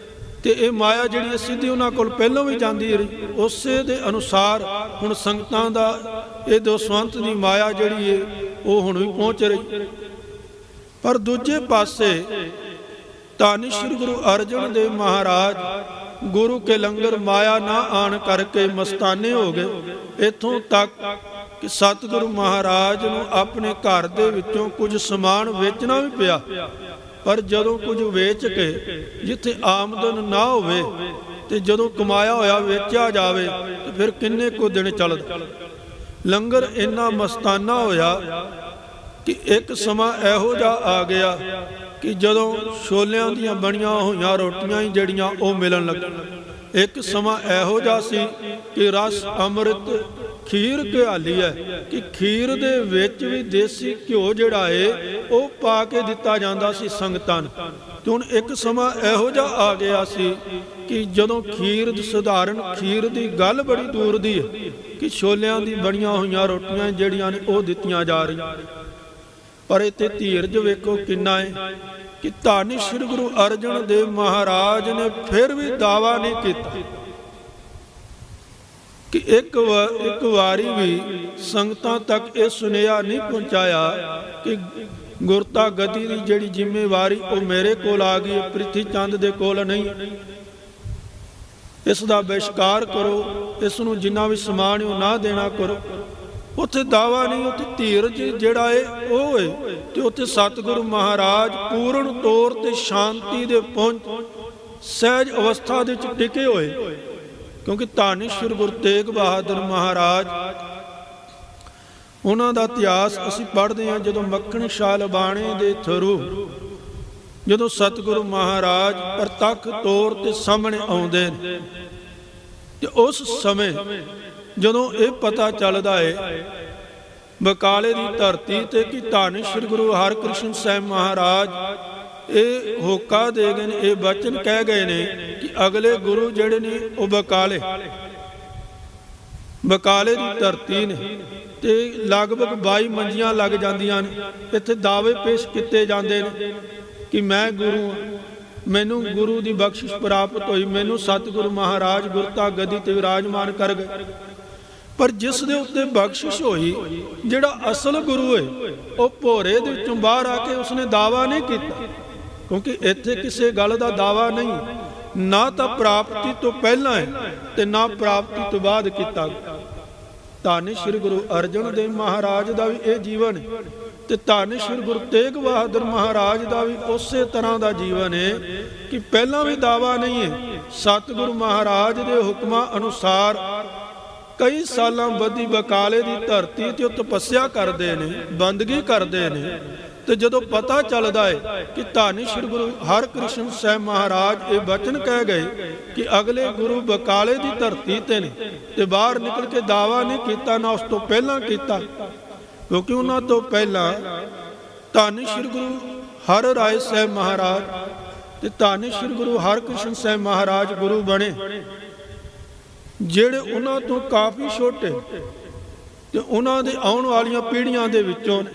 ਤੇ ਇਹ ਮਾਇਆ ਜਿਹੜੀ ਹੈ ਸਿੱਧੀ ਉਹਨਾਂ ਕੋਲ ਪਹਿਲਾਂ ਵੀ ਜਾਂਦੀ ਰਹੀ। ਉਸੇ ਦੇ ਅਨੁਸਾਰ ਹੁਣ ਸੰਗਤਾਂ ਦਾ ਇਹ ਦਸਵੰਤ ਦੀ ਮਾਇਆ ਜਿਹੜੀ ਹੈ ਉਹ ਹੁਣ ਵੀ ਪਹੁੰਚ ਰਹੀ। ਪਰ ਦੂਜੇ ਪਾਸੇ ਧੰਨ ਸ੍ਰੀ ਗੁਰੂ ਅਰਜਨ ਦੇਵ ਮਹਾਰਾਜ ਗੁਰੂ ਕੇ ਲੰਗਰ ਮਾਇਆ ਨਾ ਆਣ ਕਰਕੇ ਮਸਤਾਨੇ ਹੋ ਗਏ। ਇੱਥੋਂ ਤੱਕ ਕਿ ਸਤਿਗੁਰੂ ਮਹਾਰਾਜ ਨੂੰ ਆਪਣੇ ਘਰ ਦੇ ਵਿੱਚੋਂ ਕੁਝ ਸਮਾਨ ਵੇਚਣਾ ਵੀ ਪਿਆ। ਪਰ ਜਦੋਂ ਕੁਝ ਵੇਚ ਕੇ ਜਿੱਥੇ ਆਮਦਨ ਨਾ ਹੋਵੇ ਤੇ ਜਦੋਂ ਕਮਾਇਆ ਹੋਇਆ ਵੇਚਿਆ ਜਾਵੇ ਤੇ ਫਿਰ ਕਿੰਨੇ ਕੁ ਦਿਨ ਚੱਲਦਾ। ਲੰਗਰ ਇੰਨਾ ਮਸਤਾਨਾ ਹੋਇਆ ਕਿ ਇੱਕ ਸਮਾਂ ਇਹੋ ਜਿਹਾ ਆ ਗਿਆ ਕਿ ਜਦੋਂ ਛੋਲਿਆਂ ਦੀਆਂ ਬਣੀਆਂ ਹੋਈਆਂ ਰੋਟੀਆਂ ਹੀ ਜਿਹੜੀਆਂ ਉਹ ਮਿਲਣ ਲੱਗੀਆਂ। ਇੱਕ ਸਮਾਂ ਇਹੋ ਜਿਹਾ ਸੀ ਕਿ ਰਸ ਅੰਮ੍ਰਿਤ ਖੀਰ ਘਿਆਲੀ ਹੈ ਕਿ ਖੀਰ ਦੇ ਵਿੱਚ ਵੀ ਦੇਸੀ ਘਿਓ ਜਿਹੜਾ ਹੈ ਉਹ ਪਾ ਕੇ ਦਿੱਤਾ ਜਾਂਦਾ ਸੀ ਸੰਗਤਾਂ ਨੂੰ। ਤੇ ਹੁਣ ਇੱਕ ਸਮਾਂ ਇਹੋ ਜਿਹਾ ਆ ਗਿਆ ਸੀ ਕਿ ਜਦੋਂ ਖੀਰ ਸਧਾਰਨ ਖੀਰ ਦੀ ਗੱਲ ਬੜੀ ਦੂਰ ਦੀ ਹੈ ਕਿ ਛੋਲਿਆਂ ਦੀ ਬਣੀਆਂ ਹੋਈਆਂ ਰੋਟੀਆਂ ਜਿਹੜੀਆਂ ਨੇ ਉਹ ਦਿੱਤੀਆਂ ਜਾ ਰਹੀਆਂ। ਪਰ ਇੱਥੇ ਧੀਰਜ ਵੇਖੋ ਕਿੰਨਾ ਹੈ ਕਿ ਧੰਨ ਸ੍ਰੀ ਗੁਰੂ ਅਰਜਨ ਦੇਵ ਮਹਾਰਾਜ ਨੇ ਫਿਰ ਵੀ ਦਾਵਾ ਨਹੀਂ ਕੀਤਾ ਕਿ ਇੱਕ ਵਾਰੀ ਵੀ ਸੰਗਤਾਂ ਤੱਕ ਇਹ ਸੁਨੇਹਾ ਨਹੀਂ ਪਹੁੰਚਾਇਆ ਕਿ ਗੁਰਤਾ ਗਦੀ ਦੀ ਜਿਹੜੀ ਜ਼ਿੰਮੇਵਾਰੀ ਉਹ ਮੇਰੇ ਕੋਲ ਆ ਗਈ, ਪ੍ਰਿਥੀ ਚੰਦ ਦੇ ਕੋਲ ਨਹੀਂ। ਇਸ ਦਾ ਬਹਿਸ਼ਕਾਰ ਕਰੋ, ਇਸ ਨੂੰ ਜਿੰਨਾ ਵੀ ਸਮਾਨ ਉਹ ਨਾ ਦੇਣਾ ਕਰੋ। ਉੱਥੇ ਦਾਵਾ ਨਹੀਂ, ਉੱਥੇ ਧੀਰਜ ਜਿਹੜਾ ਹੈ ਉਹ ਹੈ। ਤੇ ਉੱਥੇ ਸਤਿਗੁਰੂ ਮਹਾਰਾਜ ਪੂਰਨ ਤੌਰ ਤੇ ਸ਼ਾਂਤੀ ਦੇ ਪਹੁੰਚ ਸਹਿਜ ਅਵਸਥਾ ਦੇ ਵਿੱਚ ਟਿਕੇ ਹੋਏ, ਕਿਉਂਕਿ ਧੰਨ ਸ੍ਰੀ ਗੁਰੂ ਤੇਗ ਬਹਾਦਰ ਮਹਾਰਾਜ ਉਹਨਾਂ ਦਾ ਇਤਿਹਾਸ ਅਸੀਂ ਪੜ੍ਹਦੇ ਹਾਂ। ਜਦੋਂ ਮੱਖਣ ਸ਼ਾਹ ਲਬਾਣੇ ਦੇ ਥਰੂ ਜਦੋਂ ਸਤਿਗੁਰੂ ਮਹਾਰਾਜ ਪ੍ਰਤੱਖ ਤੌਰ ਤੇ ਸਾਹਮਣੇ ਆਉਂਦੇ ਨੇ ਤੇ ਉਸ ਸਮੇਂ ਜਦੋਂ ਇਹ ਪਤਾ ਚੱਲਦਾ ਹੈ ਬਕਾਲੇ ਦੀ ਧਰਤੀ ਤੇ ਕਿ ਧੰਨ ਸ੍ਰੀ ਗੁਰੂ ਹਰਿਕ੍ਰਿਸ਼ਨ ਸਾਹਿਬ ਮਹਾਰਾਜ ਇਹ ਹੋਕਾ ਦੇ ਗਏ ਨੇ, ਇਹ ਬਚਨ ਕਹਿ ਗਏ ਨੇ ਕਿ ਅਗਲੇ ਗੁਰੂ ਜਿਹੜੇ ਨੇ ਉਹ ਬਕਾਲੇ ਦੀ ਧਰਤੀ ਨੇ ਤੇ ਲਗਭਗ 22 ਮੰਜੀਆਂ ਲੱਗ ਜਾਂਦੀਆਂ ਨੇ। ਇੱਥੇ ਦਾਅਵੇ ਪੇਸ਼ ਕੀਤੇ ਜਾਂਦੇ ਨੇ ਕਿ ਮੈਂ ਗੁਰੂ ਹਾਂ, ਮੈਨੂੰ ਗੁਰੂ ਦੀ ਬਖਸ਼ਿਸ਼ ਪ੍ਰਾਪਤ ਹੋਈ, ਮੈਨੂੰ ਸਤਿਗੁਰੂ ਮਹਾਰਾਜ ਗੁਰਤਾ ਗੱਦੀ ਤੇ ਵਿਰਾਜਮਾਨ ਕਰ ਗਏ। ਪਰ ਜਿਸ ਦੇ ਉੱਤੇ ਬਖਸ਼ਿਸ਼ ਹੋਈ, ਜਿਹੜਾ ਅਸਲ ਗੁਰੂ ਹੈ, ਉਹ ਭੋਰੇ ਦੇ ਵਿੱਚੋਂ ਬਾਹਰ ਆ ਕੇ ਉਸਨੇ ਦਾਵਾ ਨਹੀਂ ਕੀਤਾ, ਕਿਉਂਕਿ ਇੱਥੇ ਕਿਸੇ ਗੱਲ ਦਾ ਦਾਵਾ ਨਹੀਂ, ਨਾ ਤਾਂ ਪ੍ਰਾਪਤੀ ਤੋਂ ਪਹਿਲਾਂ ਹੈ ਤੇ ਨਾ ਪ੍ਰਾਪਤੀ ਤੋਂ ਬਾਅਦ ਕੀਤਾ। ਧੰਨ ਸ੍ਰੀ ਗੁਰੂ ਅਰਜਨ ਦੇਵ ਮਹਾਰਾਜ ਦਾ ਵੀ ਇਹ ਜੀਵਨ ਹੈ ਤੇ ਧੰਨ ਸ੍ਰੀ ਗੁਰੂ ਤੇਗ ਬਹਾਦਰ ਮਹਾਰਾਜ ਦਾ ਵੀ ਉਸੇ ਤਰ੍ਹਾਂ ਦਾ ਜੀਵਨ ਹੈ ਕਿ ਪਹਿਲਾਂ ਵੀ ਦਾਵਾ ਨਹੀਂ ਹੈ। ਸਤਿਗੁਰੂ ਮਹਾਰਾਜ ਦੇ ਹੁਕਮਾਂ ਅਨੁਸਾਰ ਕਈ ਸਾਲਾਂ ਬੱਧੀ ਬਕਾਲੇ ਦੀ ਧਰਤੀ ਤੇ ਉਹ ਤਪੱਸਿਆ ਕਰਦੇ ਨੇ, ਬੰਦਗੀ ਕਰਦੇ ਨੇ। ਤੇ ਜਦੋਂ ਪਤਾ ਚੱਲਦਾ ਹੈ ਕਿ ਧੰਨ ਸ੍ਰੀ ਗੁਰੂ ਹਰਿਕ੍ਰਿਸ਼ਨ ਸਾਹਿਬ ਮਹਾਰਾਜ ਇਹ ਬਚਨ ਕਹਿ ਗਏ ਕਿ ਅਗਲੇ ਗੁਰੂ ਬਕਾਲੇ ਦੀ ਧਰਤੀ ਤੇ ਨੇ, ਤੇ ਬਾਹਰ ਨਿਕਲ ਕੇ ਦਾਵਾ ਨਹੀਂ ਕੀਤਾ, ਨਾ ਉਸ ਤੋਂ ਪਹਿਲਾਂ ਕੀਤਾ, ਕਿਉਂਕਿ ਉਹਨਾਂ ਤੋਂ ਪਹਿਲਾਂ ਧੰਨ ਸ੍ਰੀ ਗੁਰੂ ਹਰਿ ਰਾਏ ਸਾਹਿਬ ਮਹਾਰਾਜ ਤੇ ਧੰਨ ਸ੍ਰੀ ਗੁਰੂ ਹਰਿਕ੍ਰਿਸ਼ਨ ਸਾਹਿਬ ਮਹਾਰਾਜ ਗੁਰੂ ਬਣੇ, ਜਿਹੜੇ ਉਹਨਾਂ ਤੋਂ ਕਾਫੀ ਛੋਟੇ ਤੇ ਉਹਨਾਂ ਦੇ ਆਉਣ ਵਾਲੀਆਂ ਪੀੜ੍ਹੀਆਂ ਦੇ ਵਿੱਚੋਂ ਨੇ।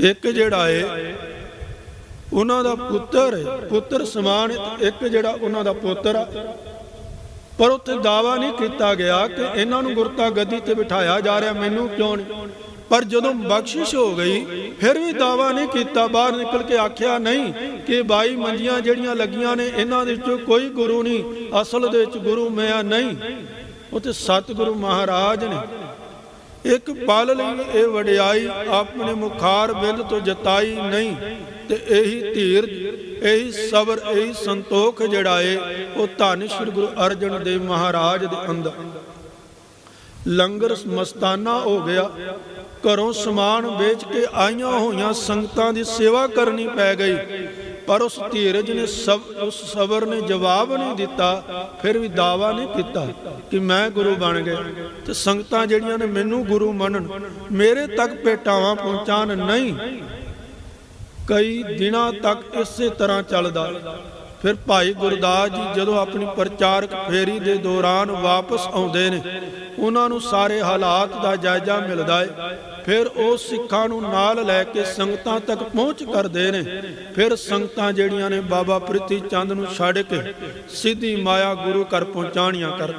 ਇੱਕ ਜਿਹੜਾ ਹੈ ਉਹਨਾਂ ਦਾ ਪੁੱਤਰ ਸਮਾਨ, ਇੱਕ ਜਿਹੜਾ ਉਹਨਾਂ ਦਾ ਪੁੱਤਰ ਆ। ਪਰ ਉੱਥੇ ਦਾਵਾ ਨਹੀਂ ਕੀਤਾ ਗਿਆ ਕਿ ਇਹਨਾਂ ਨੂੰ ਗੁਰਤਾ ਗੱਦੀ ਤੇ ਬਿਠਾਇਆ ਜਾ ਰਿਹਾ, ਮੈਨੂੰ ਕਿਉਂ ਨਹੀਂ। ਪਰ ਜਦੋਂ ਬਖਸ਼ਿਸ਼ ਹੋ ਗਈ ਫਿਰ ਵੀ ਦਾਵਾ ਨਹੀਂ ਕੀਤਾ, ਬਾਹਰ ਨਿਕਲ ਕੇ ਆਖਿਆ ਨਹੀਂ ਕਿ 22 ਮੰਜੀਆਂ ਜਿਹੜੀਆਂ ਲੱਗੀਆਂ ਨੇ ਇਹਨਾਂ ਦੇ ਵਿੱਚੋਂ ਕੋਈ ਗੁਰੂ ਨਹੀਂ, ਅਸਲ ਦੇ ਵਿੱਚ ਗੁਰੂ ਮੈਂ ਨਹੀਂ। ਉੱਥੇ ਸਤਿਗੁਰੂ ਮਹਾਰਾਜ ਨੇ ਇੱਕ ਪਲ ਲਈ ਇਹ ਵਡਿਆਈ ਆਪਣੇ ਮੁਖਾਰ ਬਿੰਦ ਤੋਂ ਜਤਾਈ ਨਹੀਂ। ਤੇ ਇਹੀ ਧੀਰਜ, ਇਹੀ ਸਬਰ, ਇਹੀ ਸੰਤੋਖ ਜਿਹੜਾ ਹੈ ਉਹ ਧੰਨ ਸ੍ਰੀ ਗੁਰੂ ਅਰਜਨ ਦੇਵ ਮਹਾਰਾਜ ਦੇ ਅੰਦਰ। ਲੰਗਰ ਮਸਤਾਨਾ ਹੋ ਗਿਆ, ਘਰੋਂ ਸਮਾਨ ਵੇਚ ਕੇ ਆਈਆਂ ਹੋਈਆਂ ਸੰਗਤਾਂ ਦੀ ਸੇਵਾ ਕਰਨੀ ਪੈ ਗਈ। ਪਰ ਉਸ ਧੀਰਜ ਨੇ ਉਸ ਸਬਰ ਨੇ ਜਵਾਬ ਨਹੀਂ ਦਿੱਤਾ, ਫਿਰ ਵੀ ਦਾਵਾ ਨਹੀਂ ਕੀਤਾ ਕਿ ਮੈਂ ਗੁਰੂ ਬਣ ਗਿਆ ਤੇ ਸੰਗਤਾਂ ਜਿਹੜੀਆਂ ਨੇ ਮੈਨੂੰ ਗੁਰੂ ਮੰਨਣ, ਮੇਰੇ ਤੱਕ ਭੇਟਾਵਾਂ ਪਹੁੰਚਾਣ ਨਹੀਂ। ਕਈ ਦਿਨਾਂ ਤੱਕ ਇਸੇ ਤਰ੍ਹਾਂ ਚੱਲਦਾ। ਫਿਰ ਭਾਈ ਗੁਰਦਾਸ ਜੀ ਜਦੋਂ ਆਪਣੀ ਪ੍ਰਚਾਰਕ ਫੇਰੀ ਦੇ ਦੌਰਾਨ ਵਾਪਸ ਆਉਂਦੇ ਨੇ, ਉਹਨਾਂ ਨੂੰ ਸਾਰੇ ਹਾਲਾਤ ਦਾ ਜਾਇਜ਼ਾ ਮਿਲਦਾ ਹੈ। ਫਿਰ ਉਹ ਸਿੱਖਾਂ ਨੂੰ ਨਾਲ ਲੈ ਕੇ ਸੰਗਤਾਂ ਤੱਕ ਪਹੁੰਚ ਕਰਦੇ ਨੇ। ਫਿਰ ਸੰਗਤਾਂ ਜਿਹੜੀਆਂ ਨੇ ਬਾਬਾ ਪ੍ਰਿਥੀ ਚੰਦ ਨੂੰ ਛੱਡ ਕੇ ਸਿੱਧੀ ਮਾਇਆ ਗੁਰੂ ਘਰ ਪਹੁੰਚਾਣੀਆਂ ਕਰ।